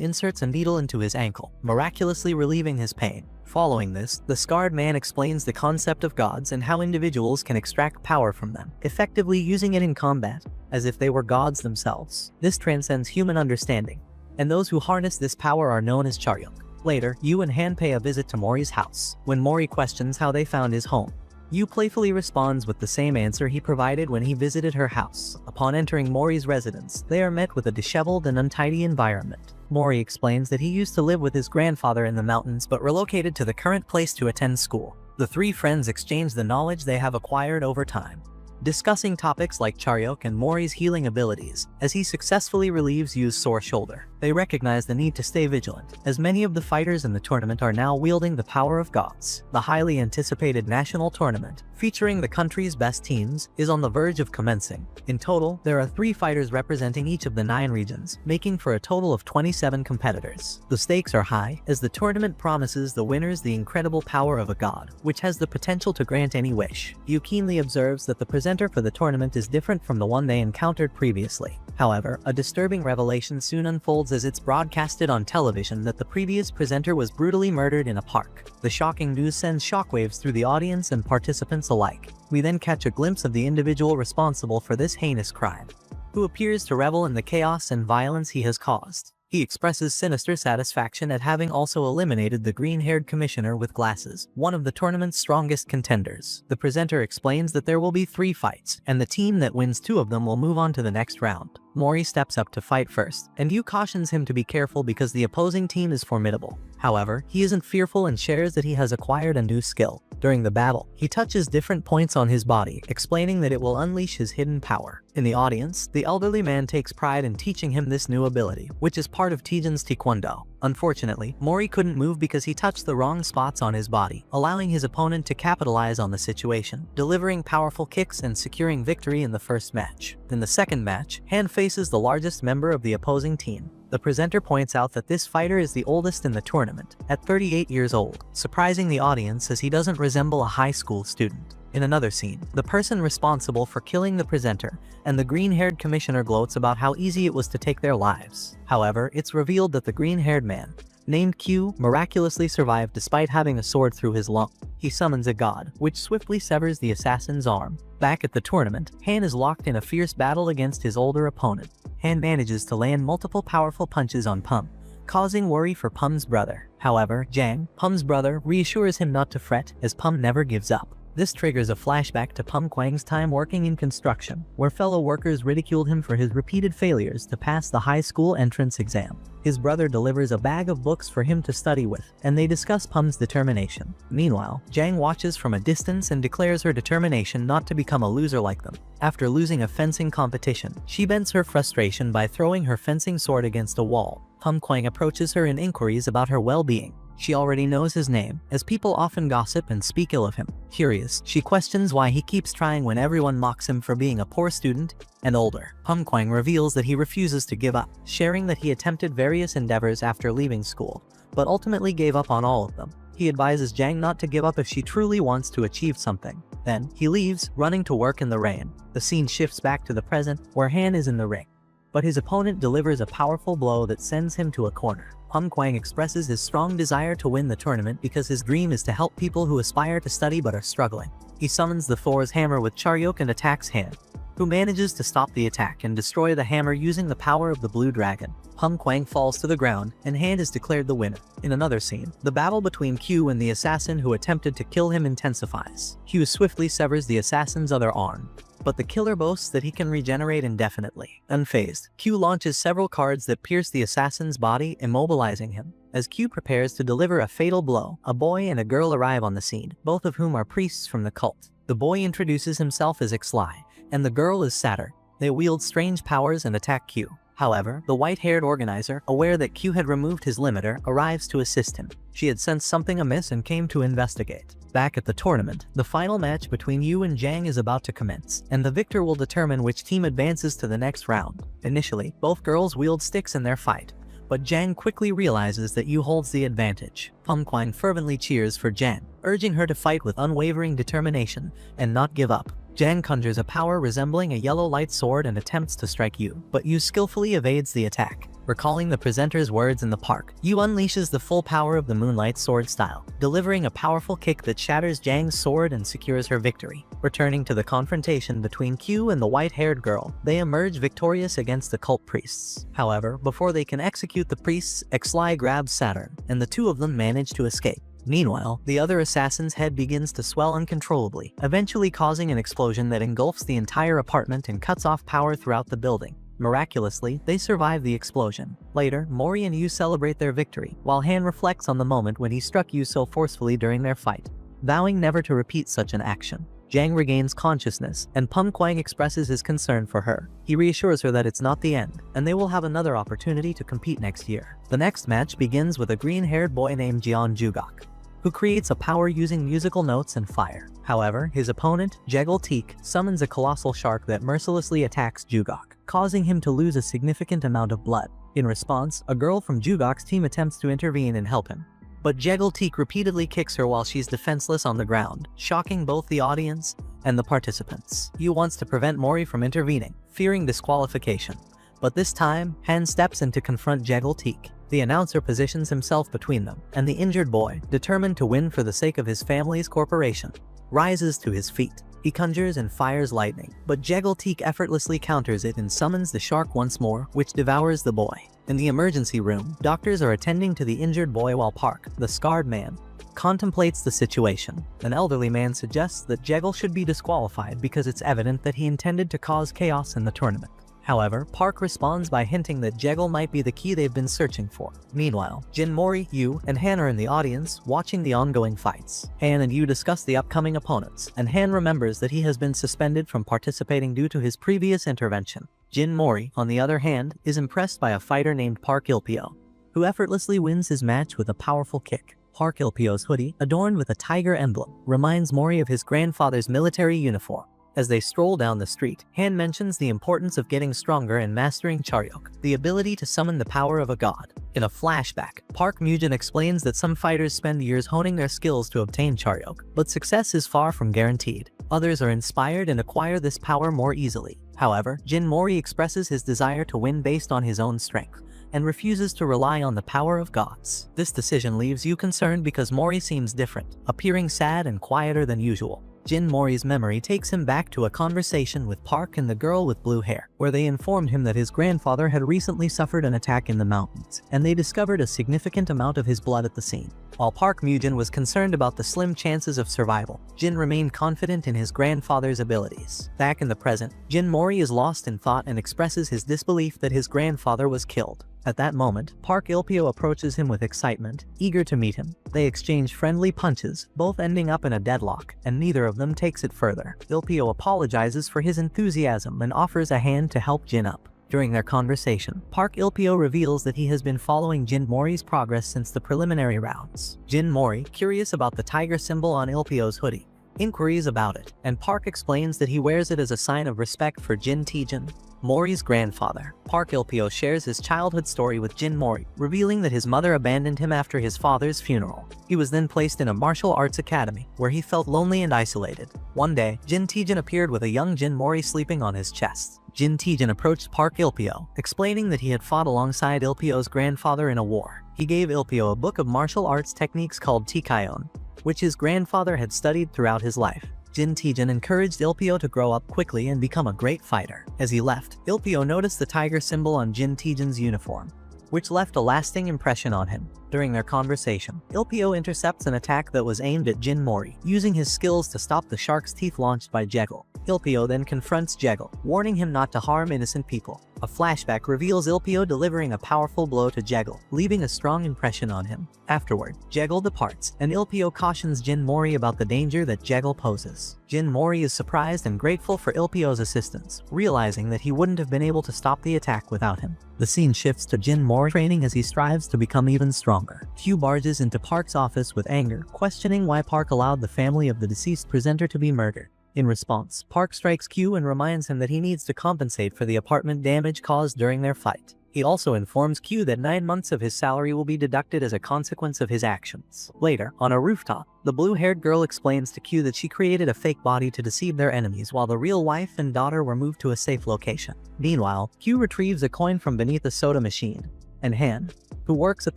inserts a needle into his ankle, miraculously relieving his pain. Following this, the scarred man explains the concept of gods and how individuals can extract power from them, effectively using it in combat, as if they were gods themselves. This transcends human understanding, and those who harness this power are known as Charyuk. Later, Yu and Han pay a visit to Mori's house. When Mori questions how they found his home, Yu playfully responds with the same answer he provided when he visited her house. Upon entering Mori's residence, they are met with a disheveled and untidy environment. Mori explains that he used to live with his grandfather in the mountains but relocated to the current place to attend school. The three friends exchange the knowledge they have acquired over time, discussing topics like Charyuk and Mori's healing abilities, as he successfully relieves Yu's sore shoulder. They recognize the need to stay vigilant, as many of the fighters in the tournament are now wielding the power of gods. The highly anticipated national tournament, featuring the country's best teams, is on the verge of commencing. In total, there are 3 fighters representing each of the 9 regions, making for a total of 27 competitors. The stakes are high, as the tournament promises the winners the incredible power of a god, which has the potential to grant any wish. Yu keenly observes that the presenter for the tournament is different from the one they encountered previously. However, a disturbing revelation soon unfolds as it's broadcasted on television that the previous presenter was brutally murdered in a park. The shocking news sends shockwaves through the audience and participants alike. We then catch a glimpse of the individual responsible for this heinous crime, who appears to revel in the chaos and violence he has caused. He expresses sinister satisfaction at having also eliminated the green-haired commissioner with glasses, one of the tournament's strongest contenders. The presenter explains that there will be 3 fights, and the team that wins 2 of them will move on to the next round. Mori steps up to fight first, and Yu cautions him to be careful because the opposing team is formidable. However, he isn't fearful and shares that he has acquired a new skill. During the battle, he touches different points on his body, explaining that it will unleash his hidden power. In the audience, the elderly man takes pride in teaching him this new ability, which is part of Tijin's taekwondo. Unfortunately, Mori couldn't move because he touched the wrong spots on his body, allowing his opponent to capitalize on the situation, delivering powerful kicks and securing victory in the first match. In the second match, Han faces the largest member of the opposing team. The presenter points out that this fighter is the oldest in the tournament, at 38 years old, surprising the audience as he doesn't resemble a high school student. In another scene, the person responsible for killing the presenter and the green-haired commissioner gloats about how easy it was to take their lives. However, it's revealed that the green-haired man, named Q, miraculously survived despite having a sword through his lung. He summons a god, which swiftly severs the assassin's arm. Back at the tournament, Han is locked in a fierce battle against his older opponent. Han manages to land multiple powerful punches on Pum, causing worry for Pum's brother. However, Jang, Pum's brother, reassures him not to fret, as Pum never gives up. This triggers a flashback to Pum Kwang's time working in construction, where fellow workers ridiculed him for his repeated failures to pass the high school entrance exam. His brother delivers a bag of books for him to study with, and they discuss Pum's determination. Meanwhile, Jang watches from a distance and declares her determination not to become a loser like them. After losing a fencing competition, she vents her frustration by throwing her fencing sword against a wall. Pum Kwang approaches her in inquiries about her well-being. She already knows his name, as people often gossip and speak ill of him. Curious, she questions why he keeps trying when everyone mocks him for being a poor student and older. Kwang reveals that he refuses to give up, sharing that he attempted various endeavors after leaving school, but ultimately gave up on all of them. He advises Jang not to give up if she truly wants to achieve something. Then, he leaves, running to work in the rain. The scene shifts back to the present, where Han is in the ring. But his opponent delivers a powerful blow that sends him to a corner. Kwang expresses his strong desire to win the tournament because his dream is to help people who aspire to study but are struggling. He summons the Thor's hammer with Charyok and attacks Han, who manages to stop the attack and destroy the hammer using the power of the blue dragon. Kwang falls to the ground, and Han is declared the winner. In another scene, the battle between Q and the assassin who attempted to kill him intensifies. Q swiftly severs the assassin's other arm, but the killer boasts that he can regenerate indefinitely. Unfazed, Q launches several cards that pierce the assassin's body, immobilizing him. As Q prepares to deliver a fatal blow, a boy and a girl arrive on the scene, both of whom are priests from the cult. The boy introduces himself as Ixlai, and the girl is Satyr. They wield strange powers and attack Q. However, the white-haired organizer, aware that Q had removed his limiter, arrives to assist him. She had sensed something amiss and came to investigate. Back at the tournament, the final match between Yu and Jang is about to commence, and the victor will determine which team advances to the next round. Initially, both girls wield sticks in their fight, but Jang quickly realizes that Yu holds the advantage. Kwang fervently cheers for Jang, urging her to fight with unwavering determination and not give up. Jang conjures a power resembling a yellow light sword and attempts to strike Yu, but Yu skillfully evades the attack. Recalling the presenter's words in the park, Yu unleashes the full power of the Moonlight Sword style, delivering a powerful kick that shatters Jang's sword and secures her victory. Returning to the confrontation between Q and the white-haired girl, they emerge victorious against the cult priests. However, before they can execute the priests, Ixlai grabs Saturn, and the two of them manage to escape. Meanwhile, the other assassin's head begins to swell uncontrollably, eventually causing an explosion that engulfs the entire apartment and cuts off power throughout the building. Miraculously, they survive the explosion. Later, Mori and Yu celebrate their victory, while Han reflects on the moment when he struck Yu so forcefully during their fight, vowing never to repeat such an action. Jang regains consciousness, and Kwang expresses his concern for her. He reassures her that it's not the end, and they will have another opportunity to compete next year. The next match begins with a green-haired boy named Jeon Jugok, who creates a power using musical notes and fire. However, his opponent, Jegal Teak, summons a colossal shark that mercilessly attacks Jugok, causing him to lose a significant amount of blood. In response, a girl from Jugok's team attempts to intervene and help him, but Jegal Teak repeatedly kicks her while she's defenseless on the ground, shocking both the audience and the participants. Yu wants to prevent Mori from intervening, fearing disqualification, but this time, Han steps in to confront Jegal Teak. The announcer positions himself between them, and the injured boy, determined to win for the sake of his family's corporation, rises to his feet. He conjures and fires lightning, but Jegal Teak effortlessly counters it and summons the shark once more, which devours the boy. In the emergency room, doctors are attending to the injured boy while Park, the scarred man, contemplates the situation. An elderly man suggests that Jegal should be disqualified because it's evident that he intended to cause chaos in the tournament. However, Park responds by hinting that Jegal might be the key they've been searching for. Meanwhile, Jin Mori, Yu, and Han are in the audience, watching the ongoing fights. Han and Yu discuss the upcoming opponents, and Han remembers that he has been suspended from participating due to his previous intervention. Jin Mori, on the other hand, is impressed by a fighter named Park Ilpio, who effortlessly wins his match with a powerful kick. Park Ilpio's hoodie, adorned with a tiger emblem, reminds Mori of his grandfather's military uniform. As they stroll down the street, Han mentions the importance of getting stronger and mastering Charyok, the ability to summon the power of a god. In a flashback, Park Mujin explains that some fighters spend years honing their skills to obtain Charyok, but success is far from guaranteed. Others are inspired and acquire this power more easily. However, Jin Mori expresses his desire to win based on his own strength, and refuses to rely on the power of gods. This decision leaves you concerned because Mori seems different, appearing sad and quieter than usual. Jin Mori's memory takes him back to a conversation with Park and the girl with blue hair, where they informed him that his grandfather had recently suffered an attack in the mountains, and they discovered a significant amount of his blood at the scene. While Park Mujin was concerned about the slim chances of survival, Jin remained confident in his grandfather's abilities. Back in the present, Jin Mori is lost in thought and expresses his disbelief that his grandfather was killed. At that moment, Park Ilpio approaches him with excitement, eager to meet him. They exchange friendly punches, both ending up in a deadlock, and neither of them takes it further. Ilpio apologizes for his enthusiasm and offers a hand to help Jin up. During their conversation, Park Il-pyo reveals that he has been following Jin Mori's progress since the preliminary rounds. Jin Mori, curious about the tiger symbol on Il-pyo's hoodie, inquiries about it, and Park explains that he wears it as a sign of respect for Jin Tae-jin, Mori's grandfather. Park Il-pyo shares his childhood story with Jin Mori, revealing that his mother abandoned him after his father's funeral. He was then placed in a martial arts academy, where he felt lonely and isolated. One day, Jin Tae-jin appeared with a young Jin Mori sleeping on his chest. Jin Tae-jin approached Park Il-pyo, explaining that he had fought alongside Il-pyo's grandfather in a war. He gave Il-pyo a book of martial arts techniques called Tikaion, which his grandfather had studied throughout his life. Jin Tae-jin encouraged Il-pyo to grow up quickly and become a great fighter. As he left, Il-pyo noticed the tiger symbol on Jin Tae-jin's uniform, which left a lasting impression on him. During their conversation, Il-pyo intercepts an attack that was aimed at Jin Mori, using his skills to stop the shark's teeth launched by Jekyll. Il-pyo then confronts Jekyll, warning him not to harm innocent people. A flashback reveals Il-pyo delivering a powerful blow to Jekyll, leaving a strong impression on him. Afterward, Jekyll departs, and Il-pyo cautions Jin Mori about the danger that Jekyll poses. Jin Mori is surprised and grateful for Il-pyo's assistance, realizing that he wouldn't have been able to stop the attack without him. The scene shifts to Jin Mori training as he strives to become even stronger. Q barges into Park's office with anger, questioning why Park allowed the family of the deceased presenter to be murdered. In response, Park strikes Q and reminds him that he needs to compensate for the apartment damage caused during their fight. He also informs Q that 9 months of his salary will be deducted as a consequence of his actions. Later, on a rooftop, the blue-haired girl explains to Q that she created a fake body to deceive their enemies while the real wife and daughter were moved to a safe location. Meanwhile, Q retrieves a coin from beneath a soda machine, and Han, who works at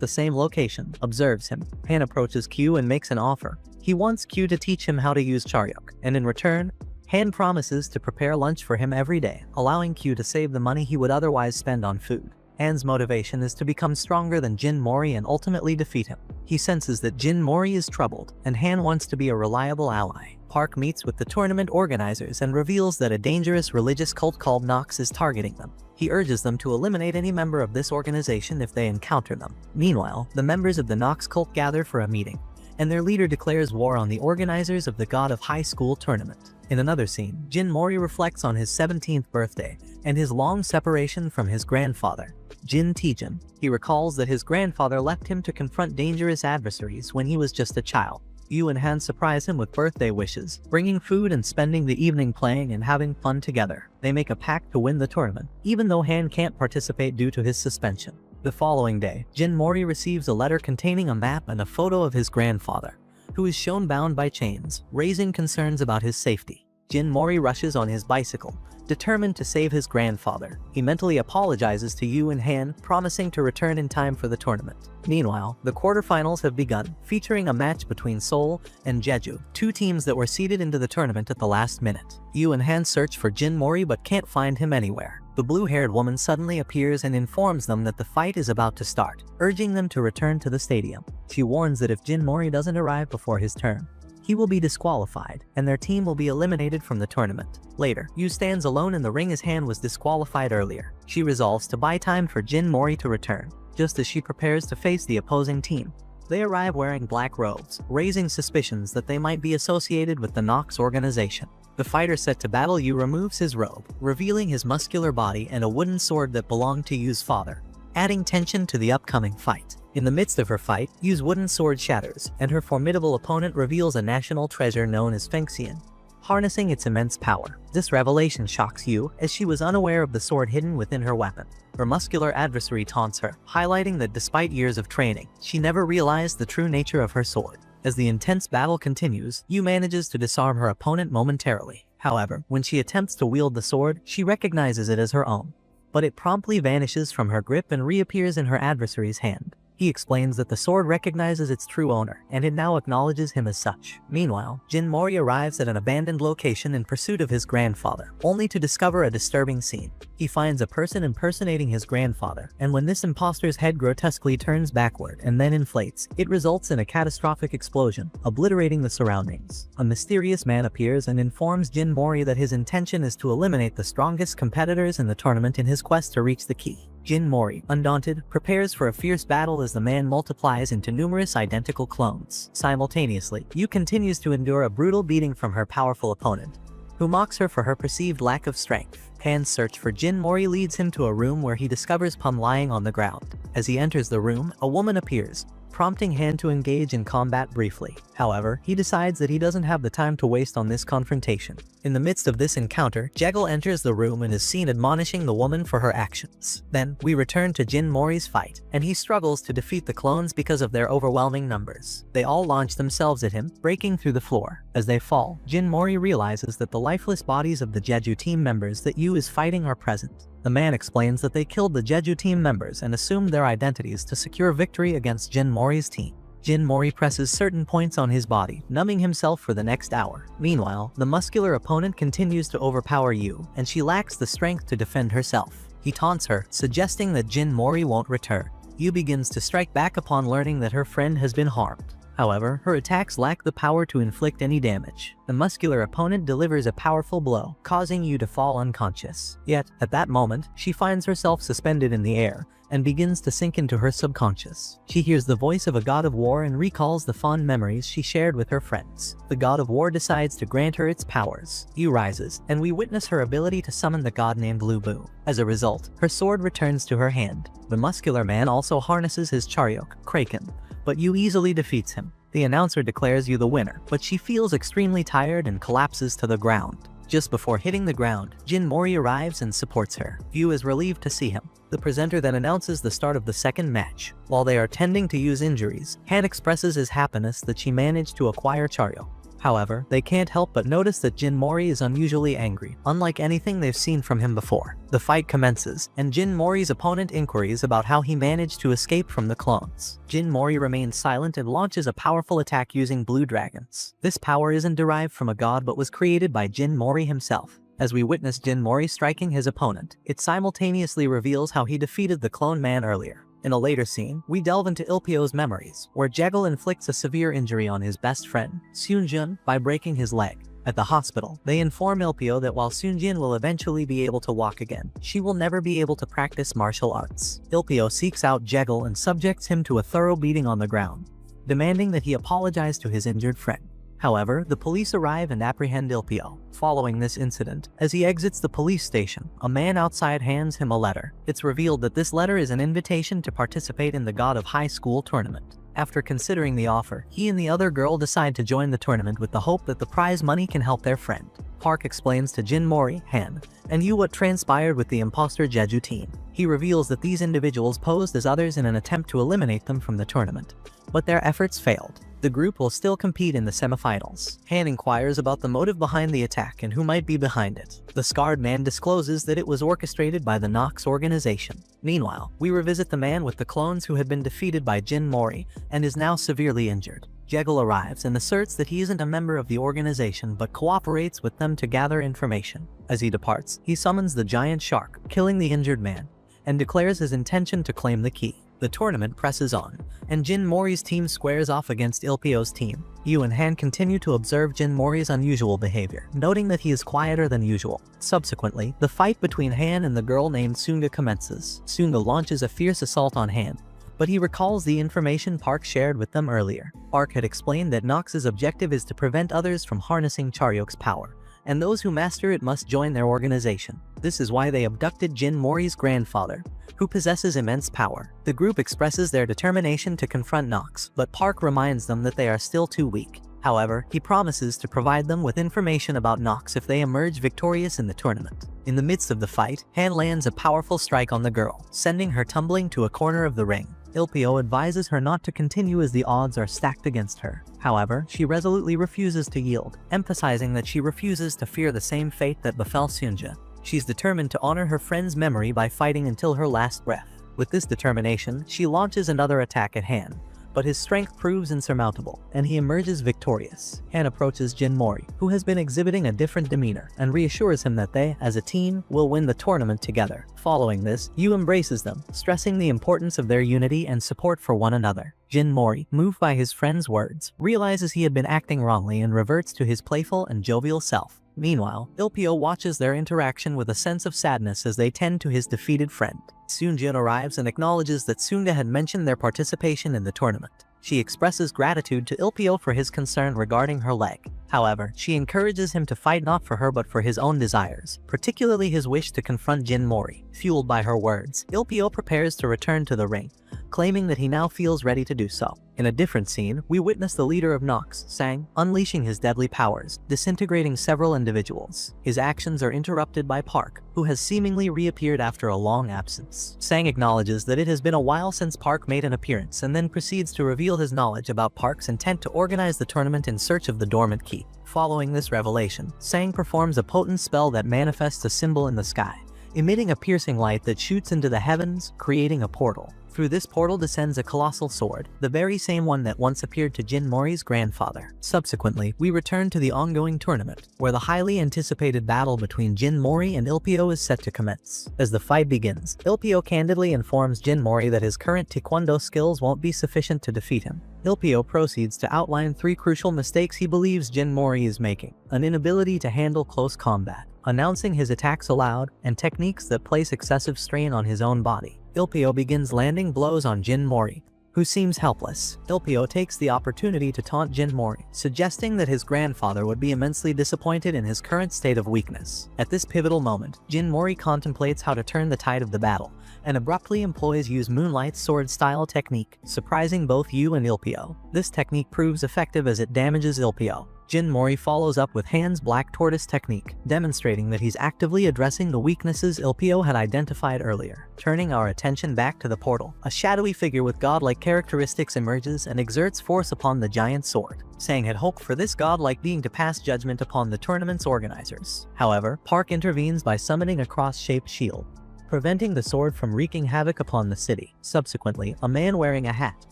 the same location, observes him. Han approaches Q and makes an offer. He wants Q to teach him how to use charyok, and in return, Han promises to prepare lunch for him every day, allowing Q to save the money he would otherwise spend on food. Han's motivation is to become stronger than Jin Mori and ultimately defeat him. He senses that Jin Mori is troubled, and Han wants to be a reliable ally. Park meets with the tournament organizers and reveals that a dangerous religious cult called Nox is targeting them. He urges them to eliminate any member of this organization if they encounter them. Meanwhile, the members of the Nox cult gather for a meeting, and their leader declares war on the organizers of the God of High School tournament. In another scene, Jin Mori reflects on his 17th birthday and his long separation from his grandfather, Jin Tae-jin. He recalls that his grandfather left him to confront dangerous adversaries when he was just a child. Yu and Han surprise him with birthday wishes, bringing food and spending the evening playing and having fun together. They make a pact to win the tournament, even though Han can't participate due to his suspension. The following day, Jin Mori receives a letter containing a map and a photo of his grandfather, who is shown bound by chains, raising concerns about his safety. Jin Mori rushes on his bicycle, determined to save his grandfather. He mentally apologizes to Yu and Han, promising to return in time for the tournament. Meanwhile, the quarterfinals have begun, featuring a match between Seoul and Jeju, two teams that were seeded into the tournament at the last minute. Yu and Han search for Jin Mori but can't find him anywhere. The blue-haired woman suddenly appears and informs them that the fight is about to start, urging them to return to the stadium. She warns that if Jin Mori doesn't arrive before his turn, he will be disqualified, and their team will be eliminated from the tournament. Later, Yu stands alone in the ring as Han was disqualified earlier. She resolves to buy time for Jin Mori to return, just as she prepares to face the opposing team. They arrive wearing black robes, raising suspicions that they might be associated with the Nox organization. The fighter set to battle Yu removes his robe, revealing his muscular body and a wooden sword that belonged to Yu's father, adding tension to the upcoming fight. In the midst of her fight, Yu's wooden sword shatters, and her formidable opponent reveals a national treasure known as Fengxian, harnessing its immense power. This revelation shocks Yu, as she was unaware of the sword hidden within her weapon. Her muscular adversary taunts her, highlighting that despite years of training, she never realized the true nature of her sword. As the intense battle continues, Yu manages to disarm her opponent momentarily. However, when she attempts to wield the sword, she recognizes it as her own, but it promptly vanishes from her grip and reappears in her adversary's hand. He explains that the sword recognizes its true owner, and it now acknowledges him as such. Meanwhile, Jin Mori arrives at an abandoned location in pursuit of his grandfather, only to discover a disturbing scene. He finds a person impersonating his grandfather, and when this imposter's head grotesquely turns backward and then inflates, it results in a catastrophic explosion, obliterating the surroundings. A mysterious man appears and informs Jin Mori that his intention is to eliminate the strongest competitors in the tournament in his quest to reach the key. Jin Mori, undaunted, prepares for a fierce battle as the man multiplies into numerous identical clones. Simultaneously, Yu continues to endure a brutal beating from her powerful opponent, who mocks her for her perceived lack of strength. Han's search for Jin Mori leads him to a room where he discovers Pum lying on the ground. As he enters the room, a woman appears, prompting Han to engage in combat briefly. However, he decides that he doesn't have the time to waste on this confrontation. In the midst of this encounter, Jekyll enters the room and is seen admonishing the woman for her actions. Then, we return to Jin Mori's fight, and he struggles to defeat the clones because of their overwhelming numbers. They all launch themselves at him, breaking through the floor. As they fall, Jin Mori realizes that the lifeless bodies of the Jeju team members that Yu is fighting are present. The man explains that they killed the Jeju team members and assumed their identities to secure victory against Jin Mori's team. Jin Mori presses certain points on his body, numbing himself for the next hour. Meanwhile, the muscular opponent continues to overpower Yu, and she lacks the strength to defend herself. He taunts her, suggesting that Jin Mori won't return. Yu begins to strike back upon learning that her friend has been harmed. However, her attacks lack the power to inflict any damage. The muscular opponent delivers a powerful blow, causing Yu to fall unconscious. Yet, at that moment, she finds herself suspended in the air, and begins to sink into her subconscious. She hears the voice of a god of war and recalls the fond memories she shared with her friends. The god of war decides to grant her its powers. Yu rises, and we witness her ability to summon the god named Lu Bu. As a result, her sword returns to her hand. The muscular man also harnesses his Charyok, Kraken, but Yu easily defeats him. The announcer declares Yu the winner, but she feels extremely tired and collapses to the ground. Just before hitting the ground, Jin Mori arrives and supports her. Yu is relieved to see him. The presenter then announces the start of the second match. While they are tending to Yu's injuries, Han expresses his happiness that she managed to acquire Charyok. However, they can't help but notice that Jin Mori is unusually angry, unlike anything they've seen from him before. The fight commences, and Jin Mori's opponent inquiries about how he managed to escape from the clones. Jin Mori remains silent and launches a powerful attack using blue dragons. This power isn't derived from a god but was created by Jin Mori himself. As we witness Jin Mori striking his opponent, it simultaneously reveals how he defeated the clone man earlier. In a later scene, we delve into Ilpio's memories, where Jekyll inflicts a severe injury on his best friend, Seungjun, by breaking his leg. At the hospital, they inform Ilpio that while Seungjun will eventually be able to walk again, she will never be able to practice martial arts. Ilpio seeks out Jekyll and subjects him to a thorough beating on the ground, demanding that he apologize to his injured friend. However, the police arrive and apprehend Ilpio. Following this incident, as he exits the police station, a man outside hands him a letter. It's revealed that this letter is an invitation to participate in the God of High School tournament. After considering the offer, he and the other girl decide to join the tournament with the hope that the prize money can help their friend. Park explains to Jin Mori, Han, and Yu what transpired with the imposter Jeju team. He reveals that these individuals posed as others in an attempt to eliminate them from the tournament, but their efforts failed. The group will still compete in the semifinals. Han inquires about the motive behind the attack and who might be behind it. The scarred man discloses that it was orchestrated by the Nox organization. Meanwhile, we revisit the man with the clones who had been defeated by Jin Mori and is now severely injured. Jekyll arrives and asserts that he isn't a member of the organization but cooperates with them to gather information. As he departs, he summons the giant shark, killing the injured man, and declares his intention to claim the key. The tournament presses on, and Jin Mori's team squares off against Ilpio's team. Yu and Han continue to observe Jin Mori's unusual behavior, noting that he is quieter than usual. Subsequently, the fight between Han and the girl named Sunga commences. Sunga launches a fierce assault on Han, but he recalls the information Park shared with them earlier. Park had explained that Nox's objective is to prevent others from harnessing Charyok's power, and those who master it must join their organization. This is why they abducted Jin Mori's grandfather, who possesses immense power. The group expresses their determination to confront Nox, but Park reminds them that they are still too weak. However, he promises to provide them with information about Nox if they emerge victorious in the tournament. In the midst of the fight, Han lands a powerful strike on the girl, sending her tumbling to a corner of the ring. Ilpio advises her not to continue as the odds are stacked against her. However, she resolutely refuses to yield, emphasizing that she refuses to fear the same fate that befell Seungjun. She's determined to honor her friend's memory by fighting until her last breath. With this determination, she launches another attack at Han, but his strength proves insurmountable, and he emerges victorious. Han approaches Jin Mori, who has been exhibiting a different demeanor, and reassures him that they, as a team, will win the tournament together. Following this, Yu embraces them, stressing the importance of their unity and support for one another. Jin Mori, moved by his friend's words, realizes he had been acting wrongly and reverts to his playful and jovial self. Meanwhile, Ilpio watches their interaction with a sense of sadness as they tend to his defeated friend. Seungjun arrives and acknowledges that Sunga had mentioned their participation in the tournament. She expresses gratitude to Ilpio for his concern regarding her leg. However, she encourages him to fight not for her but for his own desires, particularly his wish to confront Jin Mori. Fueled by her words, Ilpio prepares to return to the ring, claiming that he now feels ready to do so. In a different scene, we witness the leader of Nox, Sang, unleashing his deadly powers, disintegrating several individuals. His actions are interrupted by Park, who has seemingly reappeared after a long absence. Sang acknowledges that it has been a while since Park made an appearance and then proceeds to reveal his knowledge about Park's intent to organize the tournament in search of the dormant key. Following this revelation, Sang performs a potent spell that manifests a symbol in the sky, emitting a piercing light that shoots into the heavens, creating a portal. Through this portal descends a colossal sword, the very same one that once appeared to Jin Mori's grandfather. Subsequently, we return to the ongoing tournament, where the highly anticipated battle between Jin Mori and Ilpio is set to commence. As the fight begins, Ilpio candidly informs Jin Mori that his current taekwondo skills won't be sufficient to defeat him. Ilpio proceeds to outline 3 crucial mistakes he believes Jin Mori is making: an inability to handle close combat, announcing his attacks aloud, and techniques that place excessive strain on his own body. Ilpio begins landing blows on Jin Mori, who seems helpless. Ilpio takes the opportunity to taunt Jin Mori, suggesting that his grandfather would be immensely disappointed in his current state of weakness. At this pivotal moment, Jin Mori contemplates how to turn the tide of the battle, and abruptly employs Yu's Moonlight Sword-style technique, surprising both Yu and Ilpio. This technique proves effective as it damages Ilpio. Jin Mori follows up with Han's Black Tortoise technique, demonstrating that he's actively addressing the weaknesses Ilpio had identified earlier. Turning our attention back to the portal, a shadowy figure with godlike characteristics emerges and exerts force upon the giant sword. Sang had hoped for this godlike being to pass judgment upon the tournament's organizers. However, Park intervenes by summoning a cross-shaped shield, preventing the sword from wreaking havoc upon the city. Subsequently, a man wearing a hat,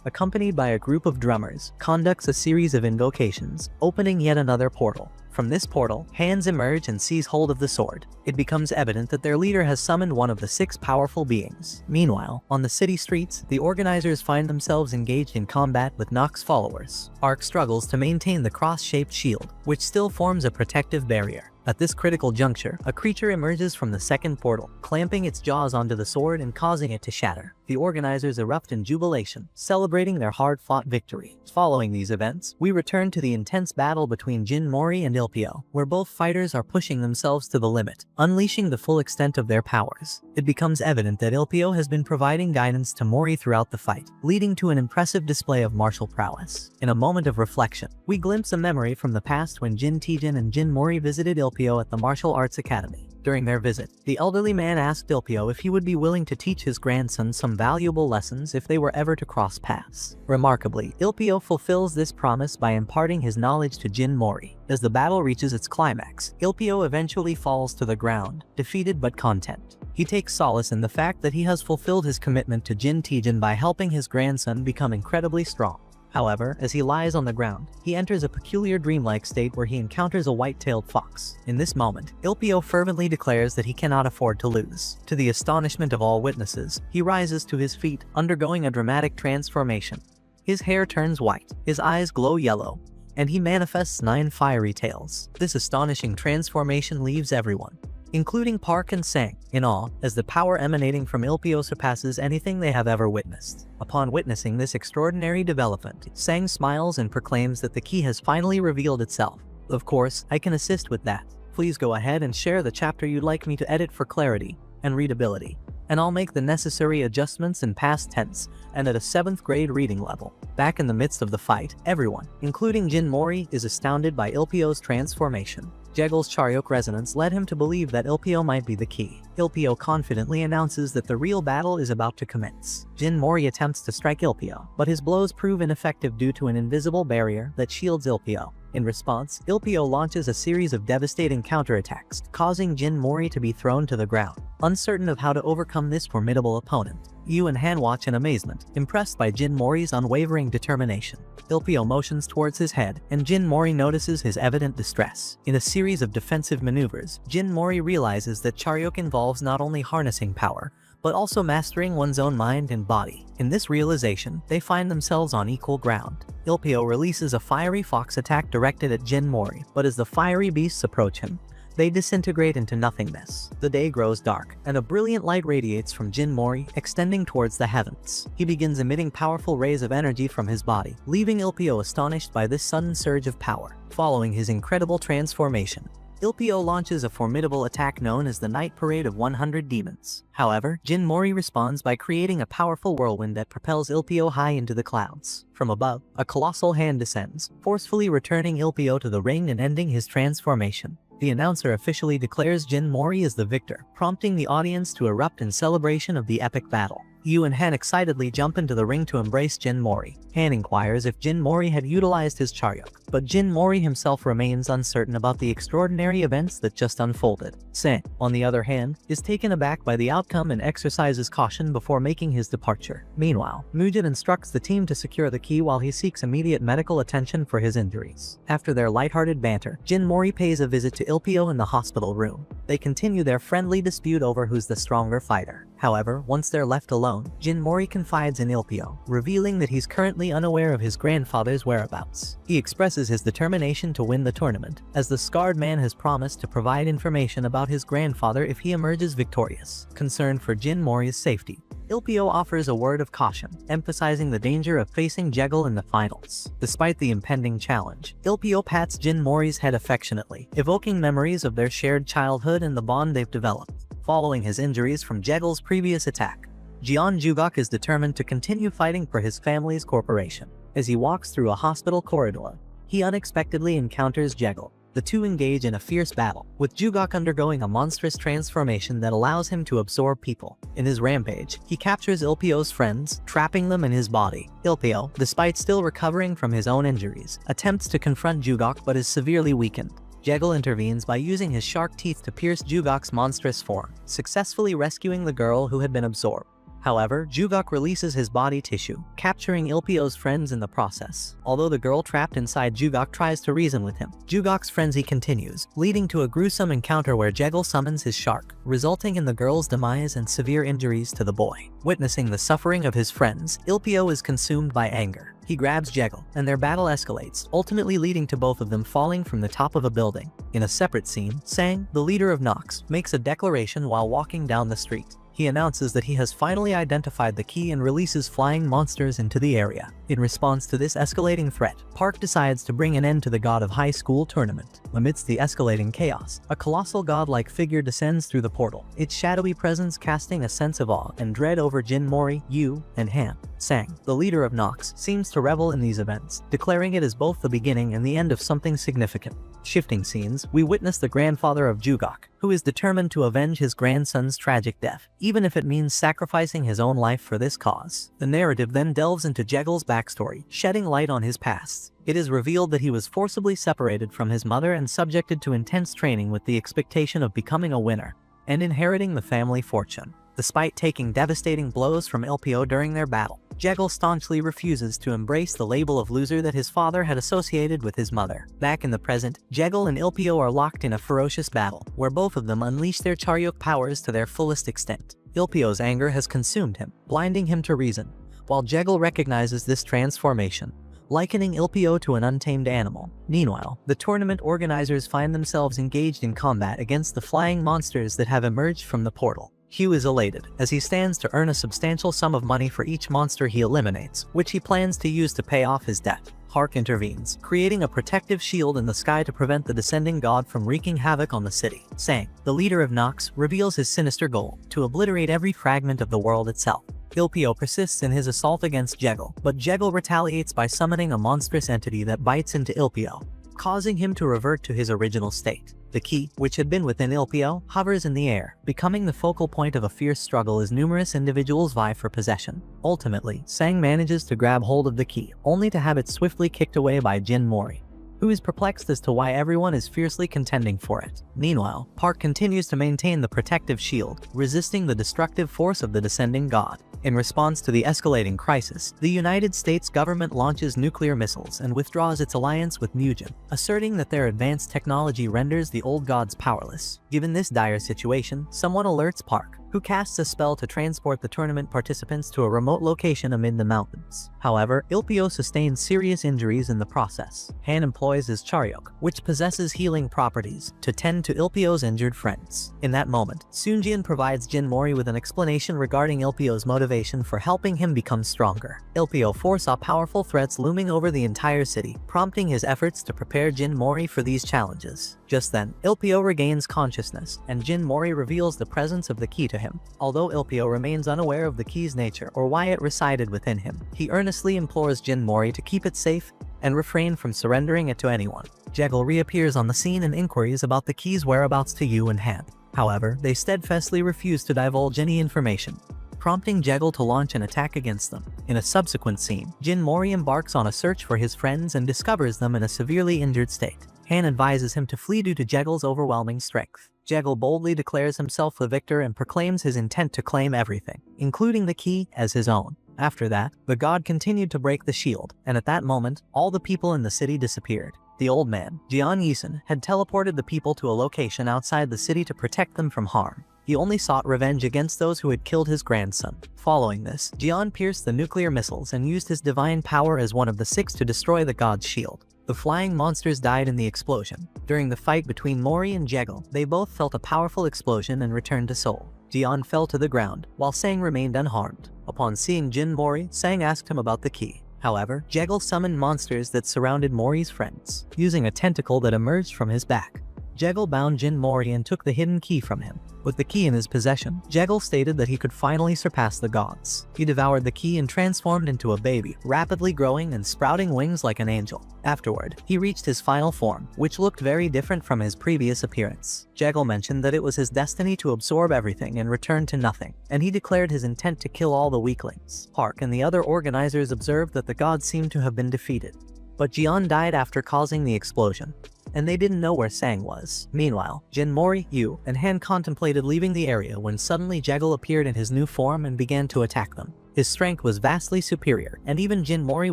accompanied by a group of drummers, conducts a series of invocations, opening yet another portal. From this portal, hands emerge and seize hold of the sword. It becomes evident that their leader has summoned one of the 6 powerful beings. Meanwhile, on the city streets, the organizers find themselves engaged in combat with Nox followers. Ark struggles to maintain the cross-shaped shield, which still forms a protective barrier. At this critical juncture, a creature emerges from the second portal, clamping its jaws onto the sword and causing it to shatter. The organizers erupt in jubilation, celebrating their hard-fought victory. Following these events, we return to the intense battle between Jin Mori and Ilpio, where both fighters are pushing themselves to the limit, unleashing the full extent of their powers. It becomes evident that Ilpio has been providing guidance to Mori throughout the fight, leading to an impressive display of martial prowess. In a moment of reflection, we glimpse a memory from the past when Jin Tijin and Jin Mori visited Ilpio at the Martial Arts Academy. During their visit, the elderly man asked Ilpio if he would be willing to teach his grandson some valuable lessons if they were ever to cross paths. Remarkably, Ilpio fulfills this promise by imparting his knowledge to Jin Mori. As the battle reaches its climax, Ilpio eventually falls to the ground, defeated but content. He takes solace in the fact that he has fulfilled his commitment to Jin Tijin by helping his grandson become incredibly strong. However, as he lies on the ground, he enters a peculiar dreamlike state where he encounters a white-tailed fox. In this moment, Ilpio fervently declares that he cannot afford to lose. To the astonishment of all witnesses, he rises to his feet, undergoing a dramatic transformation. His hair turns white, his eyes glow yellow, and he manifests 9 fiery tails. This astonishing transformation leaves everyone, including Park and Sang, in awe, as the power emanating from Ilpio surpasses anything they have ever witnessed. Upon witnessing this extraordinary development, Sang smiles and proclaims that the key has finally revealed itself. Of course, I can assist with that. Please go ahead and share the chapter you'd like me to edit for clarity and readability, and I'll make the necessary adjustments in past tense and at a 7th grade reading level. Back in the midst of the fight, everyone, including Jin Mori, is astounded by Ilpio's transformation. Jegel's Charyok resonance led him to believe that Ilpio might be the key. Ilpio confidently announces that the real battle is about to commence. Jin Mori attempts to strike Ilpio, but his blows prove ineffective due to an invisible barrier that shields Ilpio. In response, Ilpio launches a series of devastating counterattacks, causing Jin Mori to be thrown to the ground. Uncertain of how to overcome this formidable opponent, Yu and Han watch in amazement, impressed by Jin Mori's unwavering determination. Ilpio motions towards his head, and Jin Mori notices his evident distress. In a series of defensive maneuvers, Jin Mori realizes that Charyok involves not only harnessing power, but also mastering one's own mind and body. In this realization, they find themselves on equal ground. Ilpio releases a fiery fox attack directed at Jin Mori, but as the fiery beasts approach him, they disintegrate into nothingness. The day grows dark, and a brilliant light radiates from Jin Mori, extending towards the heavens. He begins emitting powerful rays of energy from his body, leaving Ilpio astonished by this sudden surge of power. Following his incredible transformation, Ilpio launches a formidable attack known as the Night Parade of 100 Demons. However, Jin Mori responds by creating a powerful whirlwind that propels Ilpio high into the clouds. From above, a colossal hand descends, forcefully returning Ilpio to the ring and ending his transformation. The announcer officially declares Jin Mori as the victor, prompting the audience to erupt in celebration of the epic battle. Yu and Han excitedly jump into the ring to embrace Jin Mori. Han inquires if Jin Mori had utilized his Charyuk, but Jin Mori himself remains uncertain about the extraordinary events that just unfolded. Sang, on the other hand, is taken aback by the outcome and exercises caution before making his departure. Meanwhile, Mujin instructs the team to secure the key while he seeks immediate medical attention for his injuries. After their lighthearted banter, Jin Mori pays a visit to Ilpio in the hospital room. They continue their friendly dispute over who's the stronger fighter. However, once they're left alone, Jin Mori confides in Ilpio, revealing that he's currently unaware of his grandfather's whereabouts. He expresses his determination to win the tournament, as the scarred man has promised to provide information about his grandfather if he emerges victorious. Concerned for Jin Mori's safety, Ilpio offers a word of caution, emphasizing the danger of facing Jekyll in the finals. Despite the impending challenge, Ilpio pats Jin Mori's head affectionately, evoking memories of their shared childhood and the bond they've developed. Following his injuries from Jekyll's previous attack, Jeon Jugok is determined to continue fighting for his family's corporation. As he walks through a hospital corridor, he unexpectedly encounters Jekyll. The two engage in a fierce battle, with Jugok undergoing a monstrous transformation that allows him to absorb people. In his rampage, he captures Ilpio's friends, trapping them in his body. Ilpio, despite still recovering from his own injuries, attempts to confront Jugok but is severely weakened. Jekyll intervenes by using his shark teeth to pierce Jugok's monstrous form, successfully rescuing the girl who had been absorbed. However, Jugok releases his body tissue, capturing Ilpio's friends in the process. Although the girl trapped inside Jugok tries to reason with him, Jugok's frenzy continues, leading to a gruesome encounter where Jekyll summons his shark, resulting in the girl's demise and severe injuries to the boy. Witnessing the suffering of his friends, Ilpio is consumed by anger. He grabs Jekyll, and their battle escalates, ultimately leading to both of them falling from the top of a building. In a separate scene, Sang, the leader of Nox, makes a declaration while walking down the street. He announces that he has finally identified the key and releases flying monsters into the area. In response to this escalating threat, Park decides to bring an end to the God of High School tournament. Amidst the escalating chaos, a colossal godlike figure descends through the portal, its shadowy presence casting a sense of awe and dread over Jin Mori, Yu, and Han. Sang, the leader of Nox, seems to revel in these events, declaring it as both the beginning and the end of something significant. Shifting scenes, we witness the grandfather of Jugok, who is determined to avenge his grandson's tragic death, even if it means sacrificing his own life for this cause. The narrative then delves into Jekyll's backstory, shedding light on his past. It is revealed that he was forcibly separated from his mother and subjected to intense training with the expectation of becoming a winner and inheriting the family fortune. Despite taking devastating blows from Ilpio during their battle, Jekyll staunchly refuses to embrace the label of loser that his father had associated with his mother. Back in the present, Jekyll and Ilpio are locked in a ferocious battle, where both of them unleash their Charyuk powers to their fullest extent. Ilpio's anger has consumed him, blinding him to reason, while Jekyll recognizes this transformation, likening Ilpio to an untamed animal. Meanwhile, the tournament organizers find themselves engaged in combat against the flying monsters that have emerged from the portal. Hugh is elated, as he stands to earn a substantial sum of money for each monster he eliminates, which he plans to use to pay off his debt. Hark intervenes, creating a protective shield in the sky to prevent the descending god from wreaking havoc on the city. Sang, the leader of Nox, reveals his sinister goal, to obliterate every fragment of the world itself. Ilpio persists in his assault against Jekyll, but Jekyll retaliates by summoning a monstrous entity that bites into Ilpio, causing him to revert to his original state. The key, which had been within Ilpio, hovers in the air, becoming the focal point of a fierce struggle as numerous individuals vie for possession. Ultimately, Sang manages to grab hold of the key, only to have it swiftly kicked away by Jin Mori, who is perplexed as to why everyone is fiercely contending for it. Meanwhile, Park continues to maintain the protective shield, resisting the destructive force of the descending god. In response to the escalating crisis, the United States government launches nuclear missiles and withdraws its alliance with Mujin, asserting that their advanced technology renders the old gods powerless. Given this dire situation, someone alerts Park, who casts a spell to transport the tournament participants to a remote location amid the mountains. However, Ilpio sustains serious injuries in the process. Han employs his Charyok, which possesses healing properties, to tend to Ilpio's injured friends. In that moment, Sunjian provides Jin Mori with an explanation regarding Ilpio's motivation for helping him become stronger. Ilpio foresaw powerful threats looming over the entire city, prompting his efforts to prepare Jin Mori for these challenges. Just then, Ilpio regains consciousness, and Jin Mori reveals the presence of the key to him. Although Ilpio remains unaware of the key's nature or why it resided within him, he earnestly implores Jin Mori to keep it safe and refrain from surrendering it to anyone. Jekyll reappears on the scene and inquiries about the key's whereabouts to Yu and Han. However, they steadfastly refuse to divulge any information, prompting Jekyll to launch an attack against them. In a subsequent scene, Jin Mori embarks on a search for his friends and discovers them in a severely injured state. Han advises him to flee due to Jekyll's overwhelming strength. Jekyll boldly declares himself the victor and proclaims his intent to claim everything, including the key, as his own. After that, the god continued to break the shield, and at that moment, all the people in the city disappeared. The old man, Jian Yisun, had teleported the people to a location outside the city to protect them from harm. He only sought revenge against those who had killed his grandson. Following this, Jian pierced the nuclear missiles and used his divine power as one of the 6 to destroy the god's shield. The flying monsters died in the explosion. During the fight between Mori and Jekyll, they both felt a powerful explosion and returned to Seoul. Jian fell to the ground, while Sang remained unharmed. Upon seeing Jin Mori, Sang asked him about the key. However, Jekyll summoned monsters that surrounded Mori's friends, using a tentacle that emerged from his back. Jekyll bound Jin Mori and took the hidden key from him. With the key in his possession, Jekyll stated that he could finally surpass the gods. He devoured the key and transformed into a baby, rapidly growing and sprouting wings like an angel. Afterward, he reached his final form, which looked very different from his previous appearance. Jekyll mentioned that it was his destiny to absorb everything and return to nothing, and he declared his intent to kill all the weaklings. Park and the other organizers observed that the gods seemed to have been defeated. But Jian died after causing the explosion, and they didn't know where Sang was. Meanwhile, Jin Mori, Yu, and Han contemplated leaving the area when suddenly Jekyll appeared in his new form and began to attack them. His strength was vastly superior, and even Jin Mori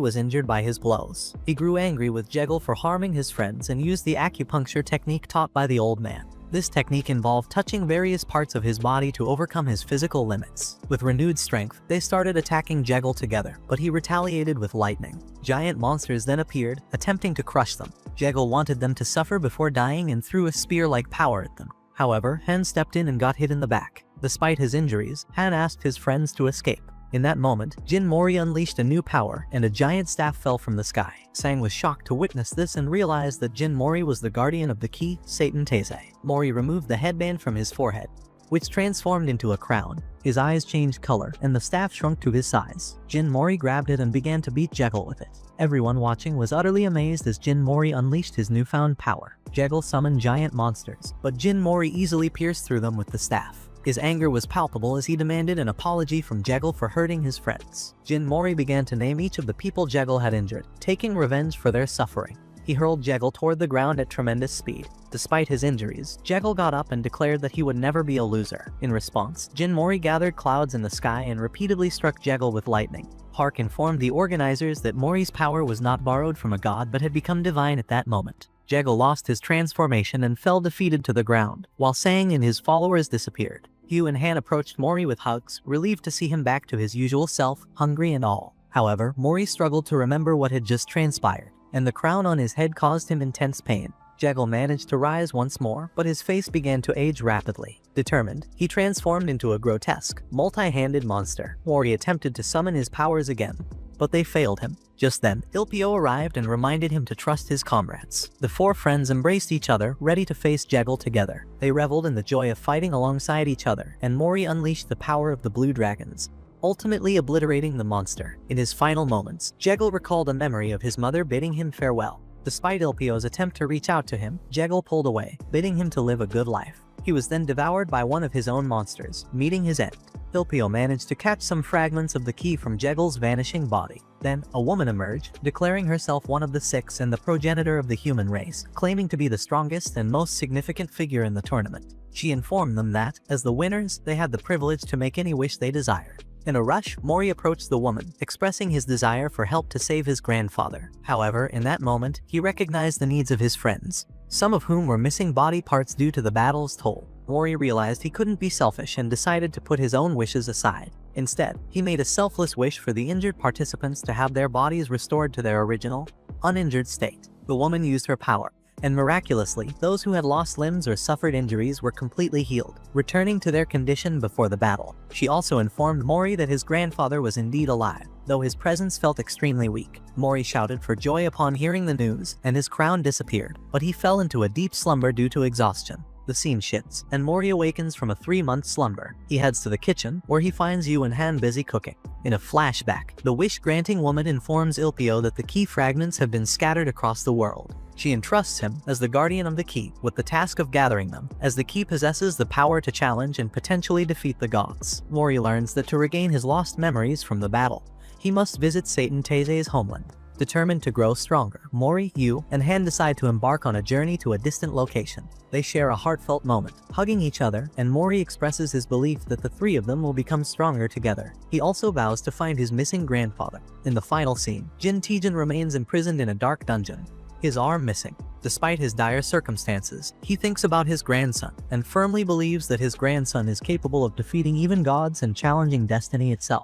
was injured by his blows. He grew angry with Jekyll for harming his friends and used the acupuncture technique taught by the old man. This technique involved touching various parts of his body to overcome his physical limits. With renewed strength, they started attacking Jekyll together, but he retaliated with lightning. Giant monsters then appeared, attempting to crush them. Jekyll wanted them to suffer before dying and threw a spear-like power at them. However, Han stepped in and got hit in the back. Despite his injuries, Han asked his friends to escape. In that moment, Jin Mori unleashed a new power, and a giant staff fell from the sky. Sang was shocked to witness this and realized that Jin Mori was the guardian of the key, Satan Taizai. Mori removed the headband from his forehead, which transformed into a crown. His eyes changed color, and the staff shrunk to his size. Jin Mori grabbed it and began to beat Jekyll with it. Everyone watching was utterly amazed as Jin Mori unleashed his newfound power. Jekyll summoned giant monsters, but Jin Mori easily pierced through them with the staff. His anger was palpable as he demanded an apology from Jekyll for hurting his friends. Jin Mori began to name each of the people Jekyll had injured, taking revenge for their suffering. He hurled Jekyll toward the ground at tremendous speed. Despite his injuries, Jekyll got up and declared that he would never be a loser. In response, Jin Mori gathered clouds in the sky and repeatedly struck Jekyll with lightning. Park informed the organizers that Mori's power was not borrowed from a god but had become divine at that moment. Jekyll lost his transformation and fell defeated to the ground, while Sang and his followers disappeared. Yu and Han approached Mori with hugs, relieved to see him back to his usual self, hungry and all. However, Mori struggled to remember what had just transpired, and the crown on his head caused him intense pain. Jekyll managed to rise once more, but his face began to age rapidly. Determined, he transformed into a grotesque, multi-handed monster. Mori attempted to summon his powers again, but they failed him. Just then, Ilpio arrived and reminded him to trust his comrades. The 4 friends embraced each other, ready to face Jekyll together. They reveled in the joy of fighting alongside each other, and Mori unleashed the power of the blue dragons, ultimately obliterating the monster. In his final moments, Jekyll recalled a memory of his mother bidding him farewell. Despite Ilpio's attempt to reach out to him, Jekyll pulled away, bidding him to live a good life. He was then devoured by one of his own monsters, meeting his end. Ilpio managed to catch some fragments of the key from Jekyll's vanishing body. Then, a woman emerged, declaring herself one of the 6 and the progenitor of the human race, claiming to be the strongest and most significant figure in the tournament. She informed them that, as the winners, they had the privilege to make any wish they desired. In a rush, Mori approached the woman, expressing his desire for help to save his grandfather. However, in that moment, he recognized the needs of his friends, some of whom were missing body parts due to the battle's toll. Mori realized he couldn't be selfish and decided to put his own wishes aside. Instead, he made a selfless wish for the injured participants to have their bodies restored to their original, uninjured state. The woman used her power, and miraculously, those who had lost limbs or suffered injuries were completely healed, returning to their condition before the battle. She also informed Mori that his grandfather was indeed alive, though his presence felt extremely weak. Mori shouted for joy upon hearing the news, and his crown disappeared, but he fell into a deep slumber due to exhaustion. The scene shifts, and Mori awakens from a 3-month slumber. He heads to the kitchen, where he finds Yu and Han busy cooking. In a flashback, the wish-granting woman informs Ilpio that the key fragments have been scattered across the world. She entrusts him, as the guardian of the key, with the task of gathering them, as the key possesses the power to challenge and potentially defeat the gods. Mori learns that to regain his lost memories from the battle, he must visit Satan Teise's homeland. Determined to grow stronger, Mori, Yu, and Han decide to embark on a journey to a distant location. They share a heartfelt moment, hugging each other, and Mori expresses his belief that the three of them will become stronger together. He also vows to find his missing grandfather. In the final scene, Jin Taejin remains imprisoned in a dark dungeon, his arm missing. Despite his dire circumstances, he thinks about his grandson, and firmly believes that his grandson is capable of defeating even gods and challenging destiny itself.